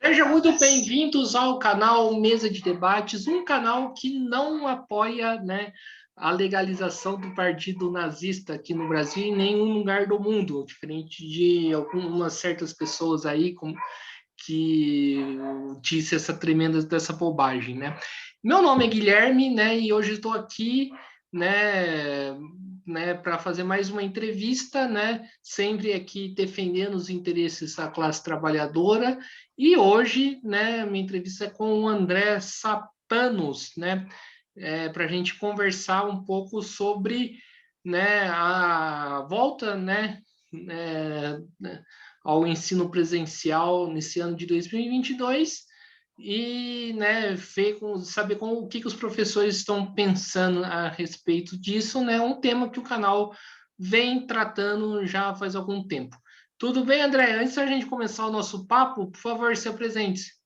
Sejam muito bem-vindos ao canal Mesa de Debates, um canal que não apoia, né, a legalização do partido nazista aqui no Brasil em nenhum lugar do mundo, diferente de algumas certas pessoas aí que disse essa tremenda dessa bobagem, né? Meu nome é Guilherme, né, e hoje estou aqui, para fazer mais uma entrevista, né, sempre aqui defendendo os interesses da classe trabalhadora. E hoje, né, minha entrevista é com o André Sapanos, né, para a gente conversar um pouco sobre, né, a volta, é, ao ensino presencial nesse ano de 2022 e, né, saber o que os professores estão pensando a respeito disso, né? Um tema que o canal vem tratando já faz algum tempo. Tudo bem, André? Antes da gente começar o nosso papo, por favor, se apresente.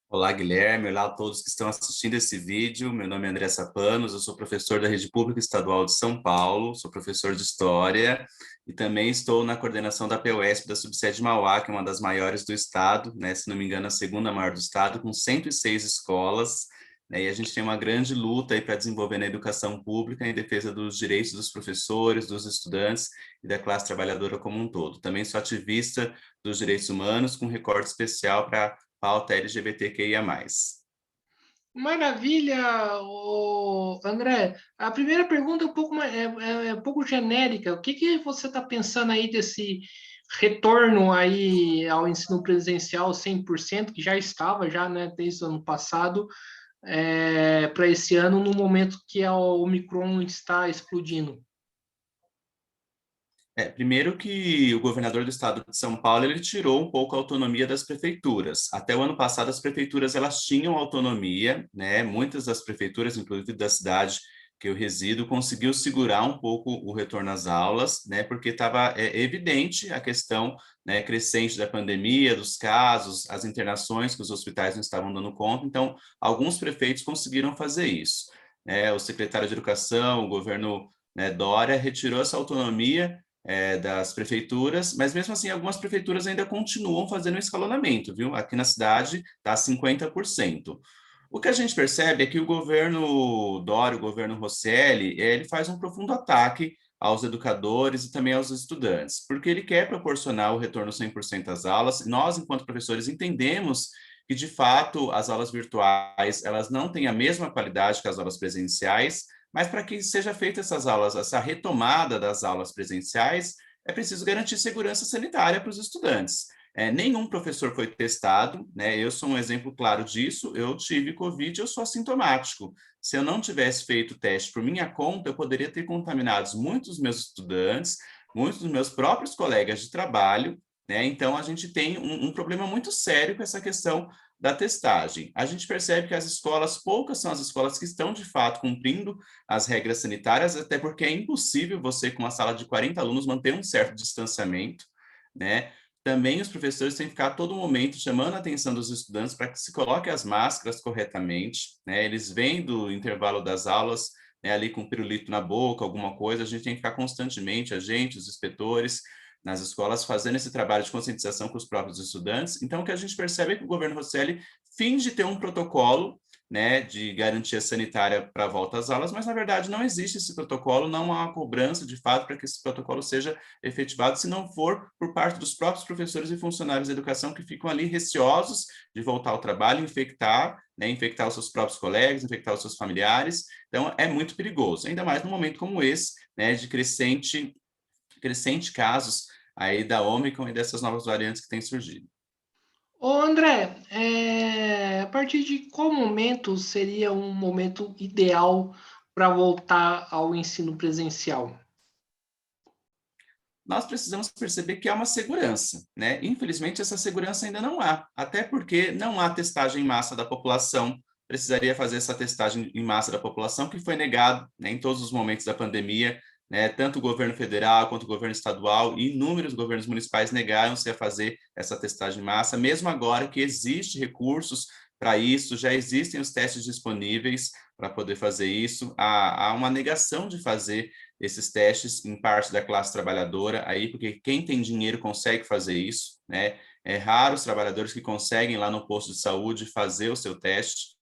Olá, Guilherme. Olá a todos que estão assistindo esse vídeo. Meu nome é André Sapanos, eu sou professor da Rede Pública Estadual de São Paulo, sou professor de História e também estou na coordenação da PUESP da subsede Mauá, que é uma das maiores do estado, né? Se não me engano, a segunda maior do estado, com 106 escolas, né? E a gente tem uma grande luta aí para desenvolver na educação pública em defesa dos direitos dos professores, dos estudantes e da classe trabalhadora como um todo. Também sou ativista dos direitos humanos, com recorte especial para pauta LGBTQIA+. Maravilha, André. A primeira pergunta é um pouco, um pouco genérica. O que você está pensando aí desse retorno aí ao ensino presencial 100%, que já estava já, né, desde o ano passado, para esse ano, no momento que a Omicron está explodindo? Primeiro que o governador do estado de São Paulo, ele tirou um pouco a autonomia das prefeituras. Até o ano passado, as prefeituras, elas tinham autonomia, né? Muitas das prefeituras, inclusive da cidade que eu resido, conseguiu segurar um pouco o retorno às aulas, né? Porque estava evidente a questão, né, crescente da pandemia, dos casos, as internações que os hospitais não estavam dando conta. Então, alguns prefeitos conseguiram fazer isso, né? O secretário de Educação, o governo, né, Dória, retirou essa autonomia das prefeituras, mas mesmo assim algumas prefeituras ainda continuam fazendo um escalonamento, viu? Aqui na cidade está 50%. O que a gente percebe é que o governo Dória, o governo Rosselli, ele faz um profundo ataque aos educadores e também aos estudantes, porque ele quer proporcionar o retorno 100% às aulas. Nós, enquanto professores, entendemos que, de fato, as aulas virtuais, elas não têm a mesma qualidade que as aulas presenciais, mas para que seja feita essas aulas, essa retomada das aulas presenciais, é preciso garantir segurança sanitária para os estudantes. Nenhum professor foi testado, né? Eu sou um exemplo claro disso. Eu tive Covid, eu sou assintomático. Se eu não tivesse feito o teste por minha conta, eu poderia ter contaminado muitos dos meus estudantes, muitos dos meus próprios colegas de trabalho, né? Então, a gente tem um problema muito sério com essa questão da testagem. A gente percebe que as escolas, poucas são as escolas que estão, de fato, cumprindo as regras sanitárias, até porque é impossível você, com uma sala de 40 alunos, manter um certo distanciamento, né? Também os professores têm que ficar a todo momento chamando a atenção dos estudantes para que se coloque as máscaras corretamente, né? Eles vêm do intervalo das aulas, né, ali com pirulito na boca, alguma coisa, a gente tem que ficar constantemente, a gente, os inspetores, nas escolas, fazendo esse trabalho de conscientização com os próprios estudantes. Então, o que a gente percebe é que o governo Rosselli finge ter um protocolo, né, de garantia sanitária para a volta às aulas, mas, na verdade, não existe esse protocolo, não há uma cobrança, de fato, para que esse protocolo seja efetivado, se não for por parte dos próprios professores e funcionários da educação que ficam ali receosos de voltar ao trabalho, infectar, né, infectar os seus próprios colegas, infectar os seus familiares. Então, é muito perigoso, ainda mais num momento como esse, né, de crescente casos aí da Omicron e dessas novas variantes que têm surgido. Ô, André, a partir de qual momento seria um momento ideal para voltar ao ensino presencial? Nós precisamos perceber que há uma segurança, né? Infelizmente, essa segurança ainda não há, até porque não há testagem em massa da população. Precisaria fazer essa testagem em massa da população, que foi negado, né, em todos os momentos da pandemia, né? Tanto o governo federal quanto o governo estadual e inúmeros governos municipais negaram-se a fazer essa testagem em massa, mesmo agora que existe recursos para isso, já existem os testes disponíveis para poder fazer isso. Há uma negação de fazer esses testes em parte da classe trabalhadora aí, porque quem tem dinheiro consegue fazer isso, né? É raro os trabalhadores que conseguem lá no posto de saúde fazer o seu teste.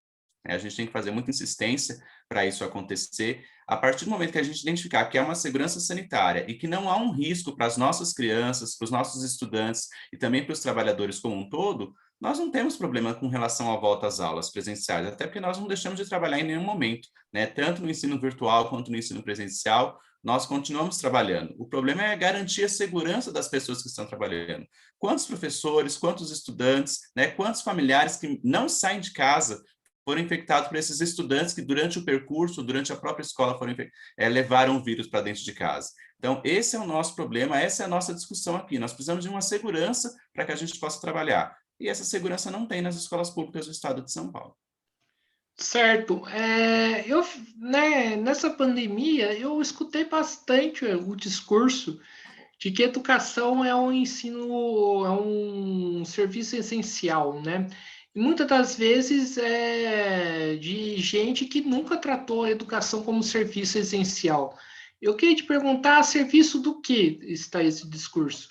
A gente tem que fazer muita insistência para isso acontecer. A partir do momento que a gente identificar que há uma segurança sanitária e que não há um risco para as nossas crianças, para os nossos estudantes e também para os trabalhadores como um todo, nós não temos problema com relação à volta às aulas presenciais, até porque nós não deixamos de trabalhar em nenhum momento, né? Tanto no ensino virtual quanto no ensino presencial, nós continuamos trabalhando. O problema é garantir a segurança das pessoas que estão trabalhando. Quantos professores, quantos estudantes, né? Quantos familiares que não saem de casa foram infectados por esses estudantes que, durante o percurso, durante a própria escola, levaram o vírus para dentro de casa. Então, esse é o nosso problema, essa é a nossa discussão aqui. Nós precisamos de uma segurança para que a gente possa trabalhar. E essa segurança não tem nas escolas públicas do estado de São Paulo. Certo. Nessa pandemia, eu escutei bastante o discurso de que educação é um ensino, é um serviço essencial, né? E muitas das vezes é de gente que nunca tratou a educação como serviço essencial. Eu queria te perguntar, a serviço do que está esse discurso?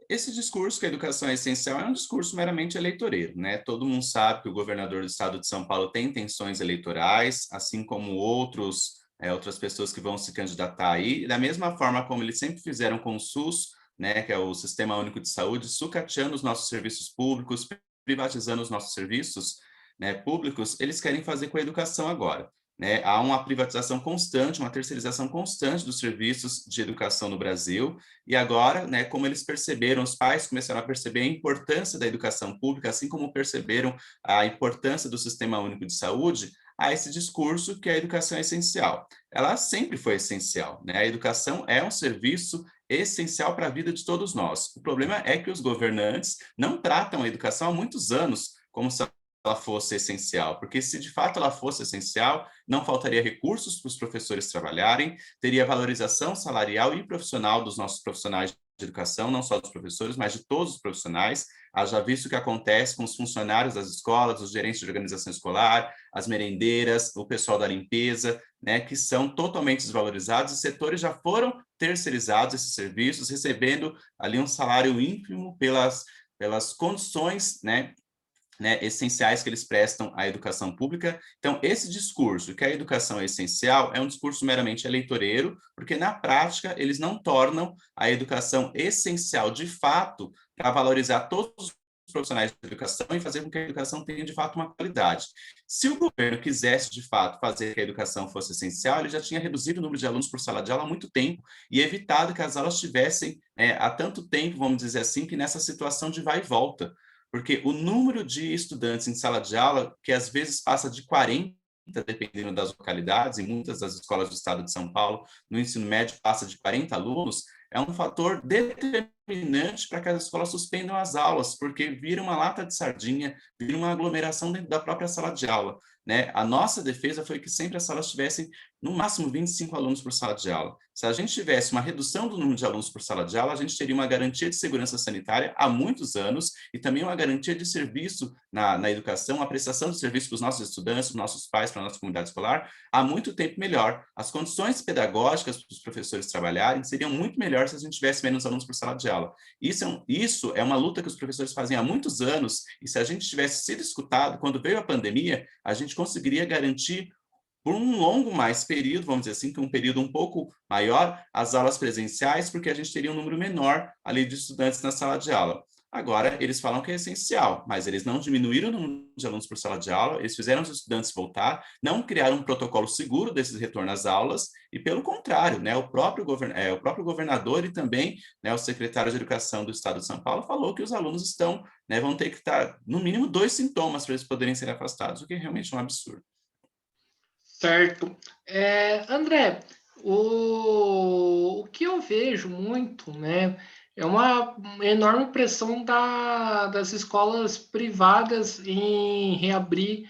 Esse discurso que a educação é essencial é um discurso meramente eleitoreiro, né? Todo mundo sabe que o governador do estado de São Paulo tem intenções eleitorais, assim como outras pessoas que vão se candidatar aí, e da mesma forma como eles sempre fizeram com o SUS, né, que é o Sistema Único de Saúde, sucateando os nossos serviços públicos, privatizando os nossos serviços, né, públicos, eles querem fazer com a educação agora. Né? Há uma privatização constante, uma terceirização constante dos serviços de educação no Brasil, e agora, né, como eles perceberam, os pais começaram a perceber a importância da educação pública, assim como perceberam a importância do Sistema Único de Saúde, há esse discurso que a educação é essencial. Ela sempre foi essencial, né? A educação é um serviço essencial para a vida de todos nós. O problema é que os governantes não tratam a educação há muitos anos como se ela fosse essencial, porque se de fato ela fosse essencial, não faltaria recursos para os professores trabalharem, teria valorização salarial e profissional dos nossos profissionais de educação, não só dos professores, mas de todos os profissionais. Haja visto o que acontece com os funcionários das escolas, os gerentes de organização escolar, as merendeiras, o pessoal da limpeza, né, que são totalmente desvalorizados, e setores já foram terceirizados esses serviços, recebendo ali um salário ínfimo pelas condições, né, essenciais que eles prestam à educação pública. Então, esse discurso que a educação é essencial é um discurso meramente eleitoreiro, porque na prática eles não tornam a educação essencial de fato para valorizar todos os profissionais de educação e fazer com que a educação tenha de fato uma qualidade. Se o governo quisesse de fato fazer que a educação fosse essencial, ele já tinha reduzido o número de alunos por sala de aula há muito tempo e evitado que as aulas estivessem há tanto tempo, vamos dizer assim, que nessa situação de vai e volta. Porque o número de estudantes em sala de aula, que às vezes passa de 40, dependendo das localidades, em muitas das escolas do estado de São Paulo, no ensino médio passa de 40 alunos, é um fator determinante para que as escolas suspendam as aulas, porque vira uma lata de sardinha, vira uma aglomeração dentro da própria sala de aula. Né? A nossa defesa foi que sempre as salas tivessem, no máximo, 25 alunos por sala de aula. Se a gente tivesse uma redução do número de alunos por sala de aula, a gente teria uma garantia de segurança sanitária há muitos anos e também uma garantia de serviço na educação, a prestação de serviço para os nossos estudantes, para os nossos pais, para a nossa comunidade escolar, há muito tempo melhor. As condições pedagógicas para os professores trabalharem seriam muito melhores se a gente tivesse menos alunos por sala de aula. Isso é uma luta que os professores fazem há muitos anos, e se a gente tivesse sido escutado, quando veio a pandemia, a gente conseguiria garantir por um longo mais período, vamos dizer assim, que um período um pouco maior, as aulas presenciais, porque a gente teria um número menor ali de estudantes na sala de aula. Agora, eles falam que é essencial, mas eles não diminuíram o número de alunos por sala de aula, eles fizeram os estudantes voltar, não criaram um protocolo seguro desse retorno às aulas, e pelo contrário, né, o próprio governador e também, né, o secretário de Educação do Estado de São Paulo falou que os alunos vão ter que estar, no mínimo, 2 sintomas para eles poderem ser afastados, o que é realmente um absurdo. Certo. André, o que eu vejo muito, né, é uma enorme pressão das escolas privadas em reabrir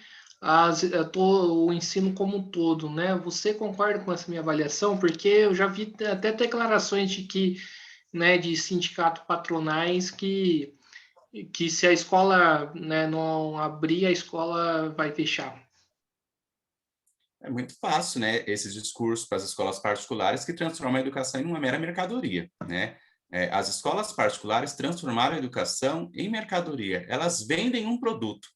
o ensino como um todo, né? Você concorda com essa minha avaliação? Porque eu já vi até declarações de que, né, de sindicatos patronais que se a escola, né, não abrir, a escola vai fechar. É muito fácil, né, esse discurso para as escolas particulares que transforma a educação em uma mera mercadoria, né? As escolas particulares transformaram a educação em mercadoria. Elas vendem um produto,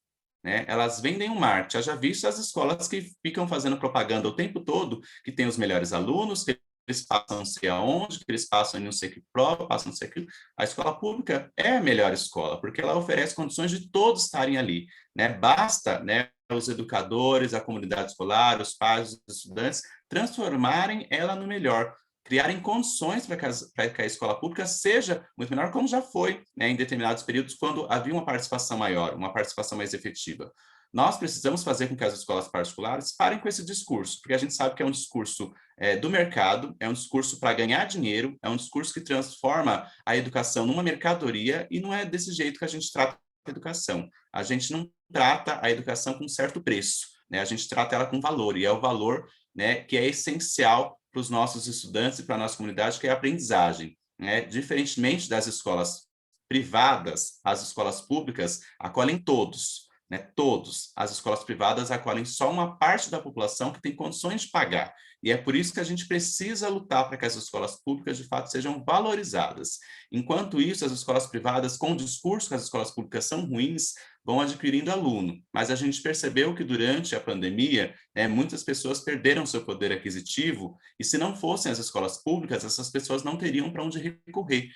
né? Elas vendem um marketing. Haja visto as escolas que ficam fazendo propaganda o tempo todo, que tem os melhores alunos, que eles passam não sei aonde, que eles passam em não sei que prova, passam não sei aquilo. A escola pública é a melhor escola, porque ela oferece condições de todos estarem ali, né? Basta, né, os educadores, a comunidade escolar, os pais, os estudantes, transformarem ela no melhor, criarem condições para que a escola pública seja muito melhor, como já foi, né, em determinados períodos, quando havia uma participação maior, uma participação mais efetiva. Nós precisamos fazer com que as escolas particulares parem com esse discurso, porque a gente sabe que é um discurso do mercado, é um discurso para ganhar dinheiro, é um discurso que transforma a educação numa mercadoria, e não é desse jeito que a gente trata a educação. A gente não trata a educação com certo preço, né? A gente trata ela com valor, e é o valor, né, que é essencial para os nossos estudantes e para a nossa comunidade, que é a aprendizagem, né? Diferentemente das escolas privadas, as escolas públicas acolhem todos, né? Todos. As escolas privadas acolhem só uma parte da população que tem condições de pagar. E é por isso que a gente precisa lutar para que as escolas públicas, de fato, sejam valorizadas. Enquanto isso, as escolas privadas, com o discurso que as escolas públicas são ruins, vão adquirindo aluno. Mas a gente percebeu que durante a pandemia, muitas pessoas perderam seu poder aquisitivo, e se não fossem as escolas públicas, essas pessoas não teriam para onde recorrer,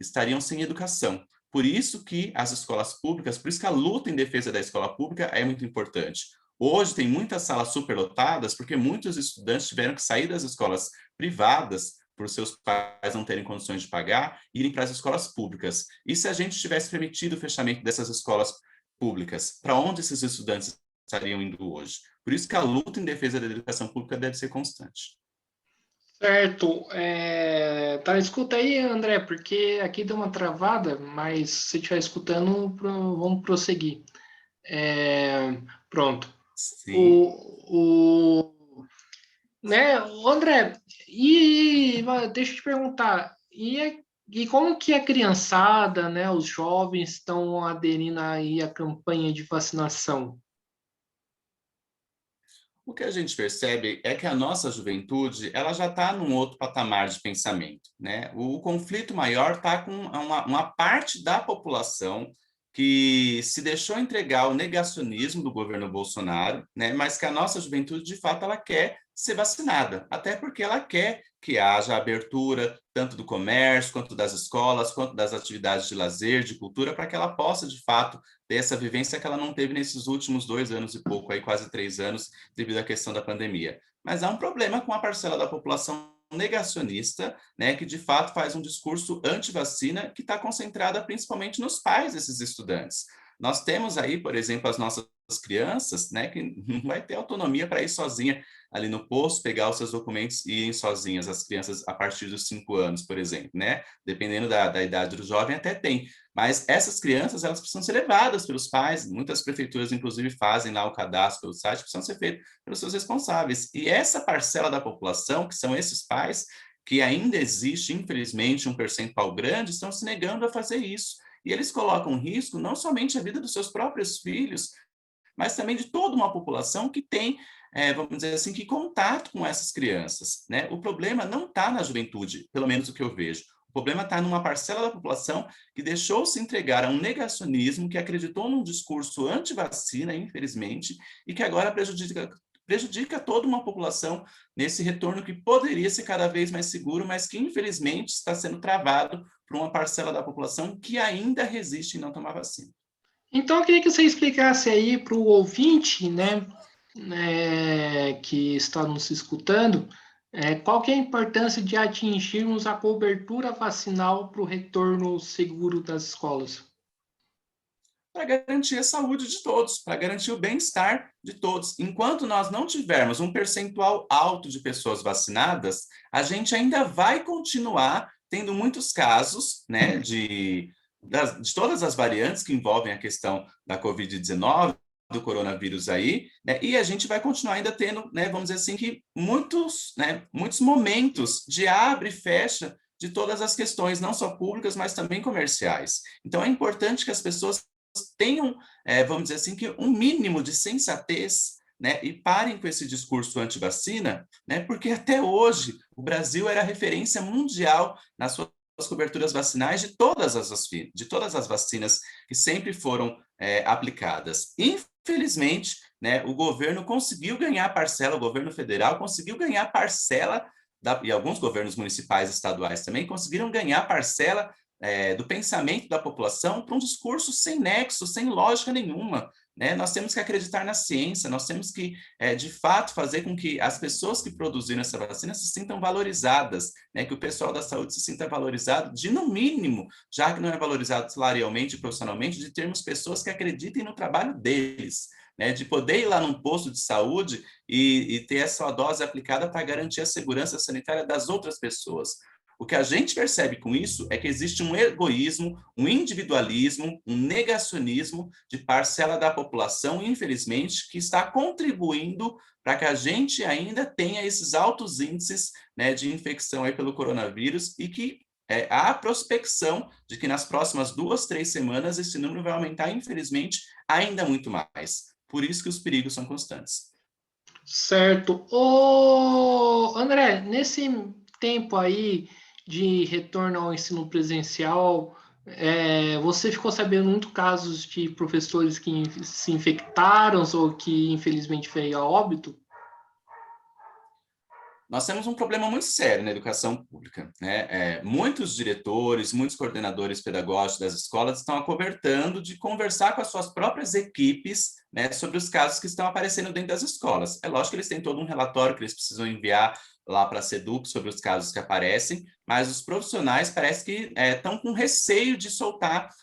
estariam sem educação. Por isso que as escolas públicas, por isso que a luta em defesa da escola pública é muito importante. Hoje tem muitas salas superlotadas porque muitos estudantes tiveram que sair das escolas privadas por seus pais não terem condições de pagar, e irem para as escolas públicas. E se a gente tivesse permitido o fechamento dessas escolas públicas, para onde esses estudantes estariam indo hoje? Por isso que a luta em defesa da educação pública deve ser constante. Certo. Tá, escuta aí, André, porque aqui deu uma travada, mas se estiver escutando, vamos prosseguir. Pronto. Sim. O André, deixa eu te perguntar, e como que a criançada, né, os jovens estão aderindo aí à campanha de vacinação? O que a gente percebe é que a nossa juventude, ela já está num outro patamar de pensamento, né? O conflito maior está com uma parte da população que se deixou entregar ao negacionismo do governo Bolsonaro, né? Mas que a nossa juventude, de fato, ela quer ser vacinada, até porque ela quer que haja abertura tanto do comércio, quanto das escolas, quanto das atividades de lazer, de cultura, para que ela possa, de fato, ter essa vivência que ela não teve nesses últimos 2 anos e pouco, aí quase 3 anos, devido à questão da pandemia. Mas há um problema com a parcela da população negacionista, né, que de fato faz um discurso anti-vacina, que está concentrada principalmente nos pais desses estudantes. Nós temos aí, por exemplo, as nossas crianças, né, que não vai ter autonomia para ir sozinha ali no posto, pegar os seus documentos e irem sozinhas, as crianças a partir dos 5 anos, por exemplo, né? Dependendo da idade do jovem, até tem. Mas essas crianças, elas precisam ser levadas pelos pais, muitas prefeituras, inclusive, fazem lá o cadastro pelo site, precisam ser feitos pelos seus responsáveis. E essa parcela da população, que são esses pais, que ainda existe, infelizmente, um percentual grande, estão se negando a fazer isso. E eles colocam em risco não somente a vida dos seus próprios filhos, mas também de toda uma população que tem, vamos dizer assim, que contato com essas crianças, né? O problema não está na juventude, pelo menos o que eu vejo. O problema está numa parcela da população que deixou se entregar a um negacionismo, que acreditou num discurso anti-vacina, infelizmente, e que agora prejudica toda uma população nesse retorno que poderia ser cada vez mais seguro, mas que infelizmente está sendo travado por uma parcela da população que ainda resiste em não tomar vacina. Então, eu queria que você explicasse aí para o ouvinte, né, que está nos escutando, qual que é a importância de atingirmos a cobertura vacinal para o retorno seguro das escolas? Para garantir a saúde de todos, para garantir o bem-estar de todos. Enquanto nós não tivermos um percentual alto de pessoas vacinadas, a gente ainda vai continuar tendo muitos casos, né, de todas as variantes que envolvem a questão da Covid-19, do coronavírus aí, né, e a gente vai continuar ainda tendo, né, vamos dizer assim, que muitos momentos de abre e fecha de todas as questões, não só públicas, mas também comerciais. Então, é importante que as pessoas tenham, vamos dizer assim, que um mínimo de sensatez, né, e parem com esse discurso anti-vacina, né, porque até hoje o Brasil era referência mundial na sua as coberturas vacinais de todas as vacinas que sempre foram aplicadas. Infelizmente, né, o governo conseguiu ganhar parcela, o governo federal conseguiu ganhar parcela, e alguns governos municipais e estaduais também conseguiram ganhar parcela do pensamento da população para um discurso sem nexo, sem lógica nenhuma. Né? Nós temos que acreditar na ciência, nós temos que, de fato, fazer com que as pessoas que produziram essa vacina se sintam valorizadas, né? Que o pessoal da saúde se sinta valorizado, de no mínimo, já que não é valorizado salarialmente e profissionalmente, de termos pessoas que acreditem no trabalho deles. Né, de poder ir lá num posto de saúde e ter a sua dose aplicada para garantir a segurança sanitária das outras pessoas. O que a gente percebe com isso é que existe um egoísmo, um individualismo, um negacionismo de parcela da população, infelizmente, que está contribuindo para que a gente ainda tenha esses altos índices, né, de infecção aí pelo coronavírus e que há a prospecção de que nas próximas 2, 3 semanas esse número vai aumentar, infelizmente, ainda muito mais. Por isso que os perigos são constantes. Certo. Ô, André, nesse tempo aí de retorno ao ensino presencial, você ficou sabendo muito casos de professores que se infectaram ou que infelizmente veio a óbito? Nós temos um problema muito sério na educação pública. Né? Muitos diretores, muitos coordenadores pedagógicos das escolas estão acobertando de conversar com as suas próprias equipes, né, sobre os casos que estão aparecendo dentro das escolas. É lógico que eles têm todo um relatório que eles precisam enviar lá para a SEDUC sobre os casos que aparecem, mas os profissionais parece que estão com receio de soltar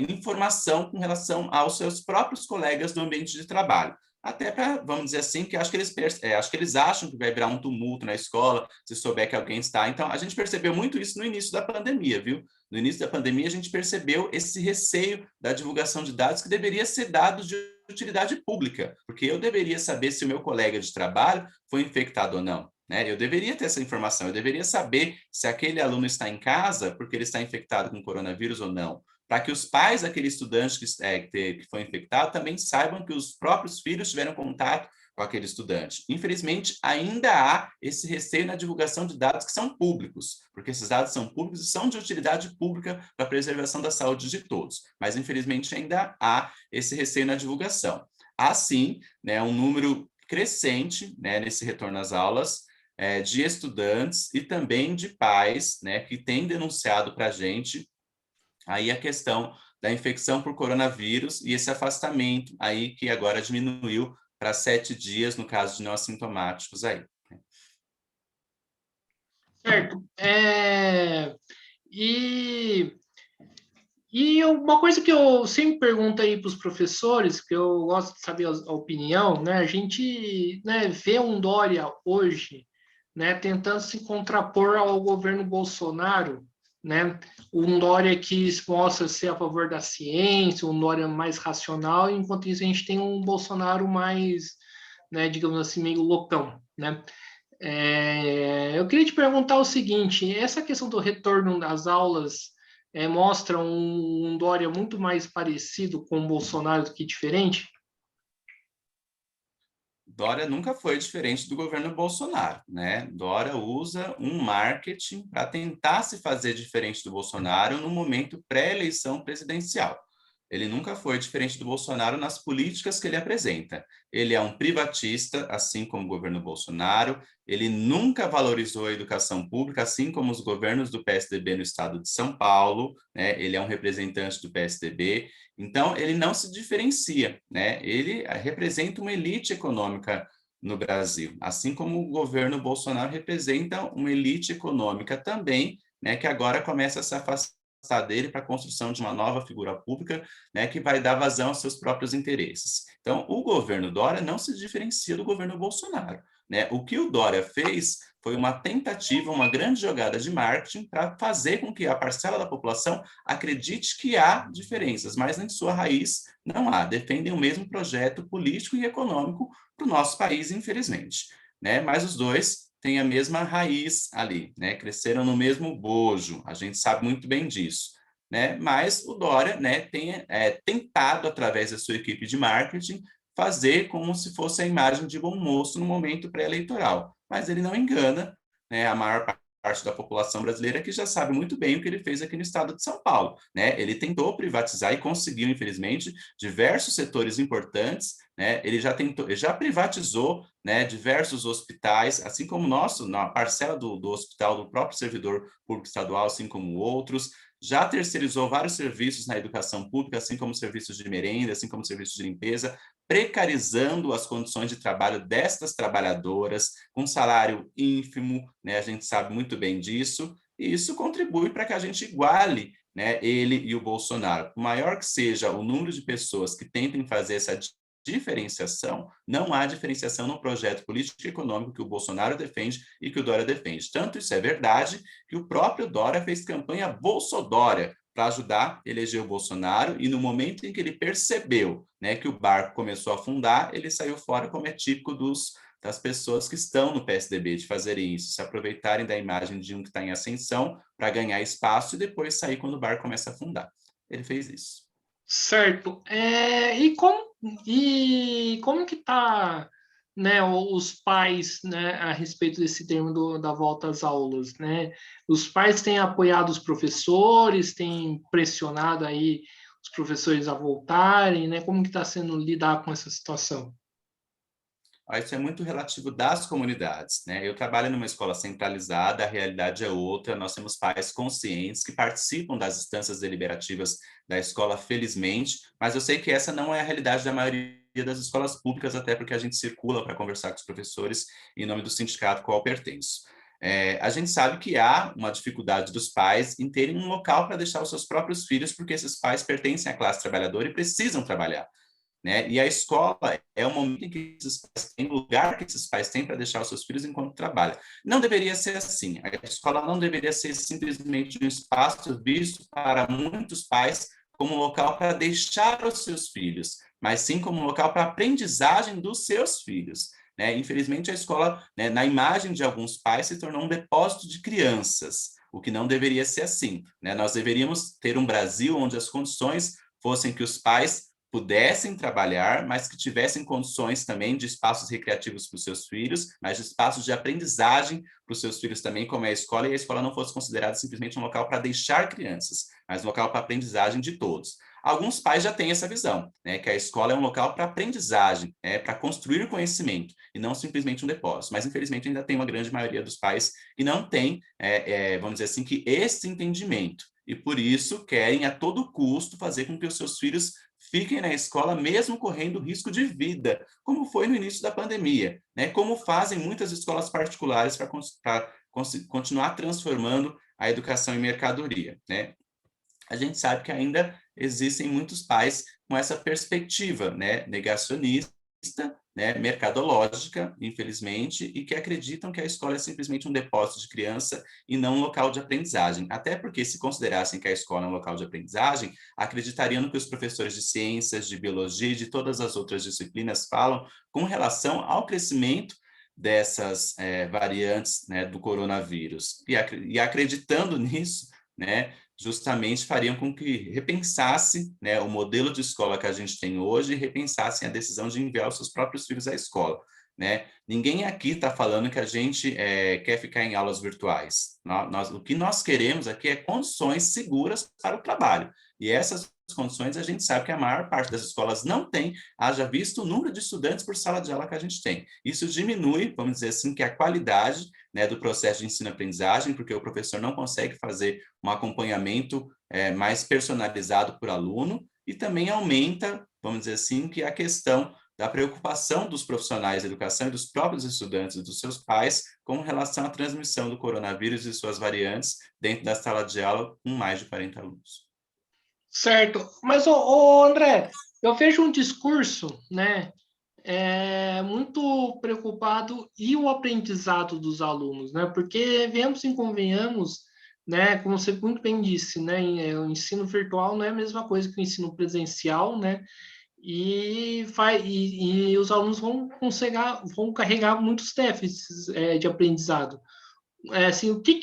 informação com relação aos seus próprios colegas do ambiente de trabalho. Até para, vamos dizer assim, que acho que eles acham que vai virar um tumulto na escola se souber que alguém está. Então, a gente percebeu muito isso no início da pandemia, viu? No início da pandemia, a gente percebeu esse receio da divulgação de dados que deveria ser dados de utilidade pública, porque eu deveria saber se o meu colega de trabalho foi infectado ou não. Né? Eu deveria ter essa informação, eu deveria saber se aquele aluno está em casa porque ele está infectado com coronavírus ou não, para que os pais daquele estudante que foi infectado também saibam que os próprios filhos tiveram contato com aquele estudante. Infelizmente, ainda há esse receio na divulgação de dados que são públicos, porque esses dados são públicos e são de utilidade pública para a preservação da saúde de todos. Mas, infelizmente, ainda há esse receio na divulgação. Há, sim, né, um número crescente, né, nesse retorno às aulas, de estudantes e também de pais, né, que têm denunciado para a gente aí a questão da infecção por coronavírus e esse afastamento aí que agora diminuiu para 7 dias no caso de não assintomáticos aí. Certo. E, e uma coisa que eu sempre pergunto aí para os professores, que eu gosto de saber a opinião, né? A gente, né, vê um Dória hoje, né, tentando se contrapor ao governo Bolsonaro, né? Um Dória que se mostra ser a favor da ciência, um Dória mais racional, enquanto isso a gente tem um Bolsonaro mais, né, digamos assim, meio loucão, né? Eu queria te perguntar o seguinte: essa questão do retorno das aulas mostra um Dória muito mais parecido com o Bolsonaro do que diferente? Dória nunca foi diferente do governo Bolsonaro, né? Dória usa um marketing para tentar se fazer diferente do Bolsonaro no momento pré-eleição presidencial. Ele nunca foi diferente do Bolsonaro nas políticas que ele apresenta. Ele é um privatista, assim como o governo Bolsonaro. Ele nunca valorizou a educação pública, assim como os governos do PSDB no estado de São Paulo. Né? Ele é um representante do PSDB. Então, ele não se diferencia. Né? Ele representa uma elite econômica no Brasil, assim como o governo Bolsonaro representa uma elite econômica também, né, que agora começa a se afastar dele para a construção de uma nova figura pública, né, que vai dar vazão aos seus próprios interesses. Então, o governo Dória não se diferencia do governo Bolsonaro. Né? O que o Dória fez foi uma tentativa, uma grande jogada de marketing para fazer com que a parcela da população acredite que há diferenças, mas em sua raiz não há. Defendem o mesmo projeto político e econômico para o nosso país, infelizmente. Né? Mas os dois têm a mesma raiz ali, né? Cresceram no mesmo bojo, a gente sabe muito bem disso. Né? Mas o Dória, né, tem tentado, através da sua equipe de marketing, fazer como se fosse a imagem de bom moço no momento pré-eleitoral. Mas ele não engana, né, a maior parte da população brasileira que já sabe muito bem o que ele fez aqui no estado de São Paulo, né? Ele tentou privatizar e conseguiu, infelizmente, diversos setores importantes, né? Ele já privatizou, né, diversos hospitais, assim como o nosso, na parcela do hospital do próprio servidor público estadual, assim como outros, já terceirizou vários serviços na educação pública, assim como serviços de merenda, assim como serviços de limpeza, precarizando as condições de trabalho destas trabalhadoras, com salário ínfimo, né? A gente sabe muito bem disso, e isso contribui para que a gente iguale, né, ele e o Bolsonaro. Por maior que seja o número de pessoas que tentem fazer essa diferenciação, não há diferenciação no projeto político e econômico que o Bolsonaro defende e que o Dória defende. Tanto isso é verdade que o próprio Dória fez campanha Bolsodória para ajudar a eleger o Bolsonaro, e no momento em que ele percebeu, né, que o barco começou a afundar, ele saiu fora, como é típico das pessoas que estão no PSDB, de fazerem isso, se aproveitarem da imagem de um que está em ascensão para ganhar espaço e depois sair quando o barco começa a afundar. Ele fez isso. Certo. E como que tá, né, os pais, né, a respeito desse termo da volta às aulas, né? Os pais têm apoiado os professores, têm pressionado aí os professores a voltarem, né? Como que está sendo lidar com essa situação? Isso é muito relativo das comunidades, né? Eu trabalho numa escola centralizada, a realidade é outra. Nós temos pais conscientes que participam das instâncias deliberativas da escola, felizmente, mas eu sei que essa não é a realidade da maioria das escolas públicas, até porque a gente circula para conversar com os professores em nome do sindicato ao qual pertenço. A gente sabe que há uma dificuldade dos pais em terem um local para deixar os seus próprios filhos, porque esses pais pertencem à classe trabalhadora e precisam trabalhar, né? E a escola é o momento em que esses pais têm, o lugar que esses pais têm para deixar os seus filhos enquanto trabalham. Não deveria ser assim. A escola não deveria ser simplesmente um espaço visto para muitos pais como um local para deixar os seus filhos, mas sim como um local para aprendizagem dos seus filhos, né? Infelizmente, a escola, né, na imagem de alguns pais, se tornou um depósito de crianças, o que não deveria ser assim, né? Nós deveríamos ter um Brasil onde as condições fossem que os pais pudessem trabalhar, mas que tivessem condições também de espaços recreativos para os seus filhos, mas de espaços de aprendizagem para os seus filhos também, como é a escola, e a escola não fosse considerada simplesmente um local para deixar crianças, mas um local para aprendizagem de todos. Alguns pais já têm essa visão, né, que a escola é um local para aprendizagem, para construir conhecimento, e não simplesmente um depósito. Mas, infelizmente, ainda tem uma grande maioria dos pais que não tem, vamos dizer assim, que esse entendimento, e por isso querem a todo custo fazer com que os seus filhos fiquem na escola mesmo correndo risco de vida, como foi no início da pandemia, né? Como fazem muitas escolas particulares para continuar transformando a educação em mercadoria, né? A gente sabe que ainda existem muitos pais com essa perspectiva, né, negacionista, né, mercadológica, infelizmente, e que acreditam que a escola é simplesmente um depósito de criança e não um local de aprendizagem. Até porque, se considerassem que a escola é um local de aprendizagem, acreditariam no que os professores de ciências, de biologia e de todas as outras disciplinas falam com relação ao crescimento dessas variantes, né, do coronavírus. E acreditando nisso, né, justamente fariam com que repensasse, né, o modelo de escola que a gente tem hoje e repensassem a decisão de enviar os seus próprios filhos à escola, né? Ninguém aqui está falando que a gente quer ficar em aulas virtuais. O que nós queremos aqui é condições seguras para o trabalho. E essas condições a gente sabe que a maior parte das escolas não tem, haja visto o número de estudantes por sala de aula que a gente tem. Isso diminui, vamos dizer assim, que a qualidade, né, do processo de ensino-aprendizagem, porque o professor não consegue fazer um acompanhamento mais personalizado por aluno, e também aumenta, vamos dizer assim, que a questão da preocupação dos profissionais da educação e dos próprios estudantes e dos seus pais com relação à transmissão do coronavírus e suas variantes dentro da sala de aula com mais de 40 alunos. Certo. Mas, ô André, eu vejo um discurso, né, muito preocupado e o aprendizado dos alunos, né? Porque vemos e convenhamos, né? Como você muito bem disse, né? O ensino virtual não é a mesma coisa que o ensino presencial, né? E os alunos vão carregar muitos déficits de aprendizado. Assim, o que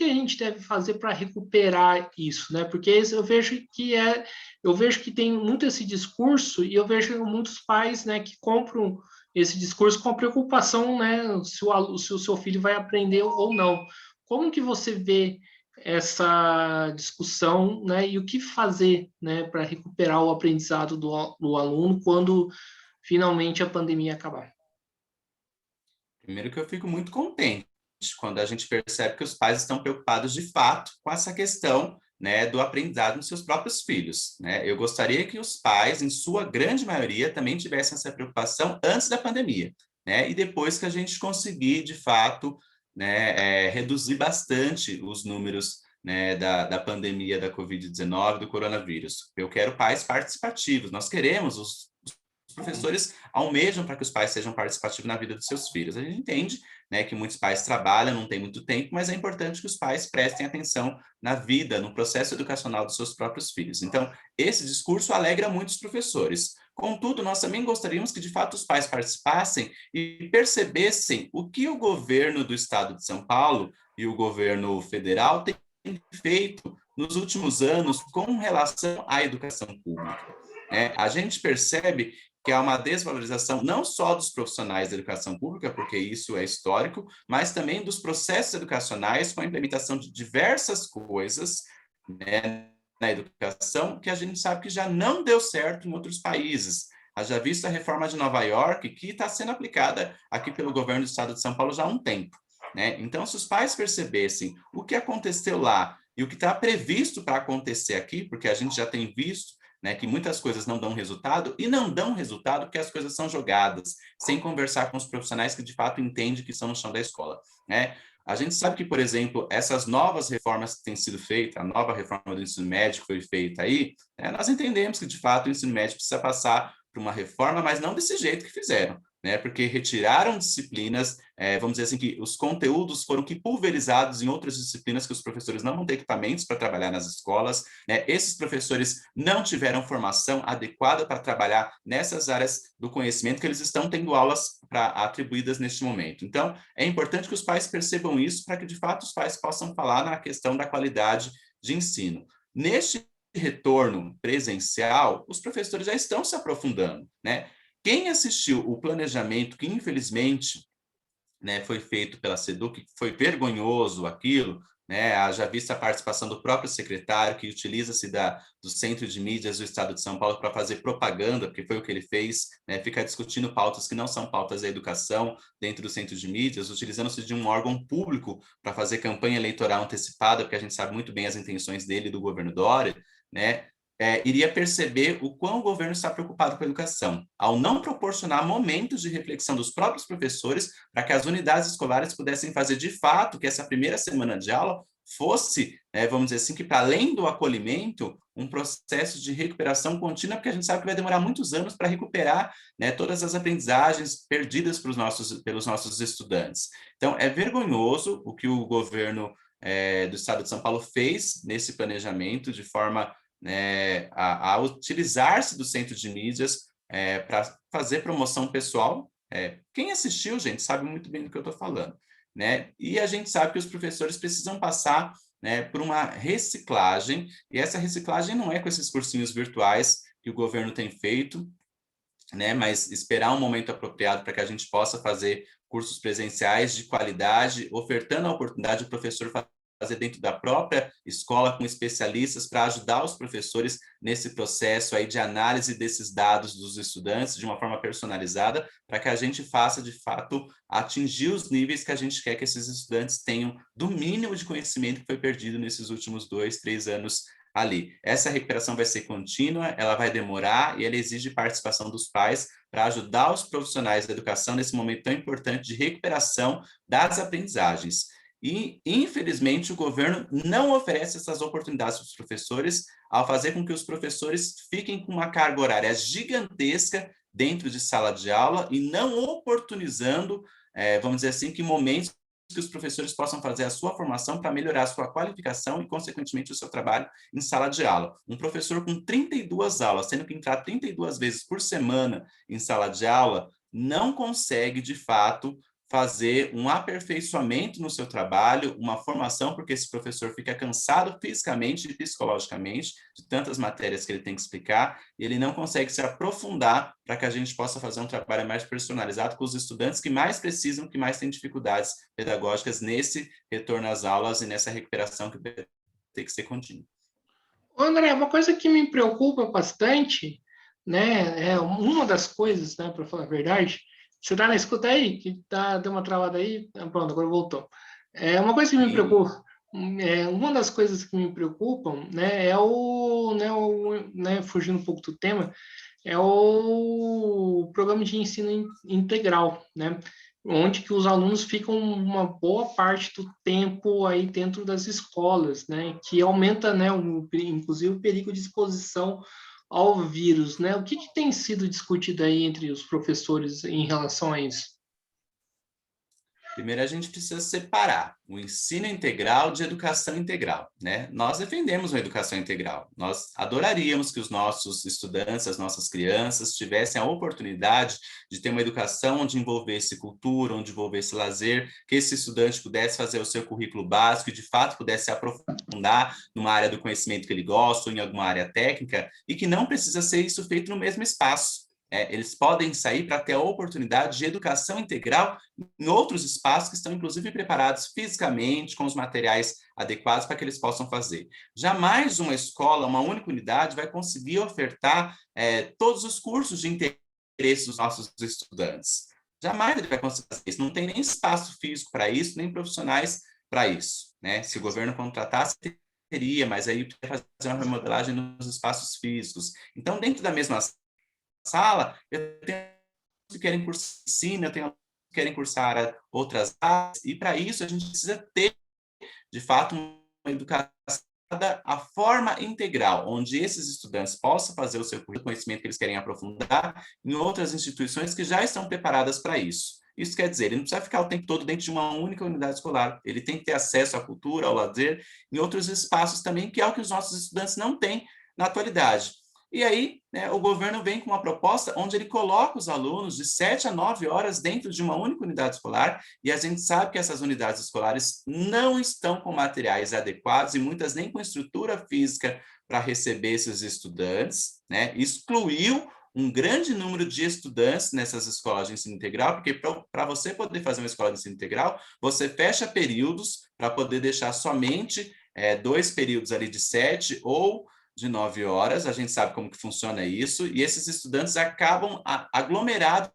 a gente deve fazer para recuperar isso, né? Porque eu vejo que tem muito esse discurso e eu vejo muitos pais, né, que compram esse discurso com a preocupação, né, se o seu filho vai aprender ou não. Como que você vê essa discussão, né, e o que fazer, né, para recuperar o aprendizado do aluno quando finalmente a pandemia acabar? Primeiro que eu fico muito contente quando a gente percebe que os pais estão preocupados de fato com essa questão, né, do aprendizado dos seus próprios filhos, né? Eu gostaria que os pais, em sua grande maioria, também tivessem essa preocupação antes da pandemia, né? E depois que a gente conseguir, de fato, né, reduzir bastante os números, né, da pandemia da Covid-19, do coronavírus. Eu quero pais participativos, nós queremos os professores almejam para que os pais sejam participativos na vida dos seus filhos. A gente entende, né, que muitos pais trabalham, não tem muito tempo, mas é importante que os pais prestem atenção na vida, no processo educacional dos seus próprios filhos. Então, esse discurso alegra muitos professores. Contudo, nós também gostaríamos que, de fato, os pais participassem e percebessem o que o governo do estado de São Paulo e o governo federal têm feito nos últimos anos com relação à educação pública. A gente percebe que há uma desvalorização não só dos profissionais da educação pública, porque isso é histórico, mas também dos processos educacionais com a implementação de diversas coisas, né, na educação que a gente sabe que já não deu certo em outros países. Haja visto a reforma de Nova York, que está sendo aplicada aqui pelo governo do estado de São Paulo já há um tempo. Né? Então, se os pais percebessem o que aconteceu lá e o que está previsto para acontecer aqui, porque a gente já tem visto, né, que muitas coisas não dão resultado, e não dão resultado porque as coisas são jogadas, sem conversar com os profissionais que de fato entendem que estão no chão da escola. Né? A gente sabe que, por exemplo, essas novas reformas que têm sido feitas, a nova reforma do ensino médio que foi feita aí, nós entendemos que de fato o ensino médio precisa passar por uma reforma, mas não desse jeito que fizeram. Né, porque retiraram disciplinas, vamos dizer assim, que os conteúdos foram que pulverizados em outras disciplinas que os professores não vão ter equipamentos para trabalhar nas escolas, né? Esses professores não tiveram formação adequada para trabalhar nessas áreas do conhecimento que eles estão tendo aulas atribuídas neste momento. Então, é importante que os pais percebam isso para que, de fato, os pais possam falar na questão da qualidade de ensino. Neste retorno presencial, os professores já estão se aprofundando, né? Quem assistiu o planejamento, que infelizmente, né, foi feito pela SEDUC, que foi vergonhoso aquilo, né, haja vista a participação do próprio secretário, que utiliza-se do Centro de Mídias do Estado de São Paulo para fazer propaganda, porque foi o que ele fez, né, ficar discutindo pautas que não são pautas da educação dentro do Centro de Mídias, utilizando-se de um órgão público para fazer campanha eleitoral antecipada, porque a gente sabe muito bem as intenções dele e do governo Dória, né, iria perceber o quão o governo está preocupado com a educação, ao não proporcionar momentos de reflexão dos próprios professores para que as unidades escolares pudessem fazer de fato que essa primeira semana de aula fosse, vamos dizer assim, que para além do acolhimento, um processo de recuperação contínua, porque a gente sabe que vai demorar muitos anos para recuperar, né, todas as aprendizagens perdidas pelos nossos estudantes. Então, é vergonhoso o que o governo do Estado de São Paulo fez nesse planejamento de forma, né, a utilizar-se do centro de mídias para fazer promoção pessoal. Quem assistiu, gente, sabe muito bem do que eu estou falando. Né? E a gente sabe que os professores precisam passar, né, por uma reciclagem, e essa reciclagem não é com esses cursinhos virtuais que o governo tem feito, né, mas esperar um momento apropriado para que a gente possa fazer cursos presenciais de qualidade, ofertando a oportunidade do professor fazer dentro da própria escola com especialistas para ajudar os professores nesse processo aí de análise desses dados dos estudantes de uma forma personalizada, para que a gente faça, de fato, atingir os níveis que a gente quer que esses estudantes tenham do mínimo de conhecimento que foi perdido nesses últimos 2, 3 anos ali. Essa recuperação vai ser contínua, ela vai demorar e ela exige participação dos pais para ajudar os profissionais da educação nesse momento tão importante de recuperação das aprendizagens. E, infelizmente, o governo não oferece essas oportunidades para os professores, ao fazer com que os professores fiquem com uma carga horária gigantesca dentro de sala de aula e não oportunizando, vamos dizer assim, que momentos que os professores possam fazer a sua formação para melhorar a sua qualificação e, consequentemente, o seu trabalho em sala de aula. Um professor com 32 aulas, tendo que entrar 32 vezes por semana em sala de aula, não consegue, de fato, fazer um aperfeiçoamento no seu trabalho, uma formação, porque esse professor fica cansado fisicamente e psicologicamente de tantas matérias que ele tem que explicar, e ele não consegue se aprofundar para que a gente possa fazer um trabalho mais personalizado com os estudantes que mais precisam, que mais têm dificuldades pedagógicas nesse retorno às aulas e nessa recuperação que tem que ser contínua. André, uma coisa que me preocupa bastante, né, é uma das coisas, né, para falar a verdade, você está na escuta aí? Que deu uma travada aí? Pronto, agora voltou. É uma coisa que me Sim. preocupa, uma das coisas que me preocupam, né, né, fugindo um pouco do tema, é o programa de ensino integral, né? Onde que os alunos ficam uma boa parte do tempo aí dentro das escolas, né? Que aumenta, né, inclusive o perigo de exposição ao vírus, né? O que tem sido discutido aí entre os professores em relação a isso? Primeiro, a gente precisa separar o ensino integral de educação integral, né? Nós defendemos uma educação integral. Nós adoraríamos que os nossos estudantes, as nossas crianças, tivessem a oportunidade de ter uma educação onde envolvesse cultura, onde envolvesse lazer, que esse estudante pudesse fazer o seu currículo básico e, de fato, pudesse se aprofundar numa área do conhecimento que ele gosta ou em alguma área técnica, e que não precisa ser isso feito no mesmo espaço. Eles podem sair para ter a oportunidade de educação integral em outros espaços que estão, inclusive, preparados fisicamente, com os materiais adequados para que eles possam fazer. Jamais uma escola, uma única unidade, vai conseguir ofertar todos os cursos de interesse dos nossos estudantes. Jamais ele vai conseguir fazer isso. Não tem nem espaço físico para isso, nem profissionais para isso. Né? Se o governo contratasse, teria, mas aí precisa fazer uma remodelagem nos espaços físicos. Então, dentro da mesma sala, eu tenho que querem cursar ensino, eu tenho que querem cursar outras áreas, e para isso a gente precisa ter, de fato, uma educação a forma integral, onde esses estudantes possam fazer o seu conhecimento que eles querem aprofundar em outras instituições que já estão preparadas para isso. Isso quer dizer, ele não precisa ficar o tempo todo dentro de uma única unidade escolar, ele tem que ter acesso à cultura, ao lazer, em outros espaços também, que é o que os nossos estudantes não têm na atualidade. E aí, né, o governo vem com uma proposta onde ele coloca os alunos de 7 a 9 horas dentro de uma única unidade escolar, e a gente sabe que essas unidades escolares não estão com materiais adequados e muitas nem com estrutura física para receber esses estudantes, né? Excluiu um grande número de estudantes nessas escolas de ensino integral, porque para você poder fazer uma escola de ensino integral, você fecha períodos para poder deixar somente 2 períodos ali de 7 ou de 9 horas, a gente sabe como que funciona isso, e esses estudantes acabam aglomerados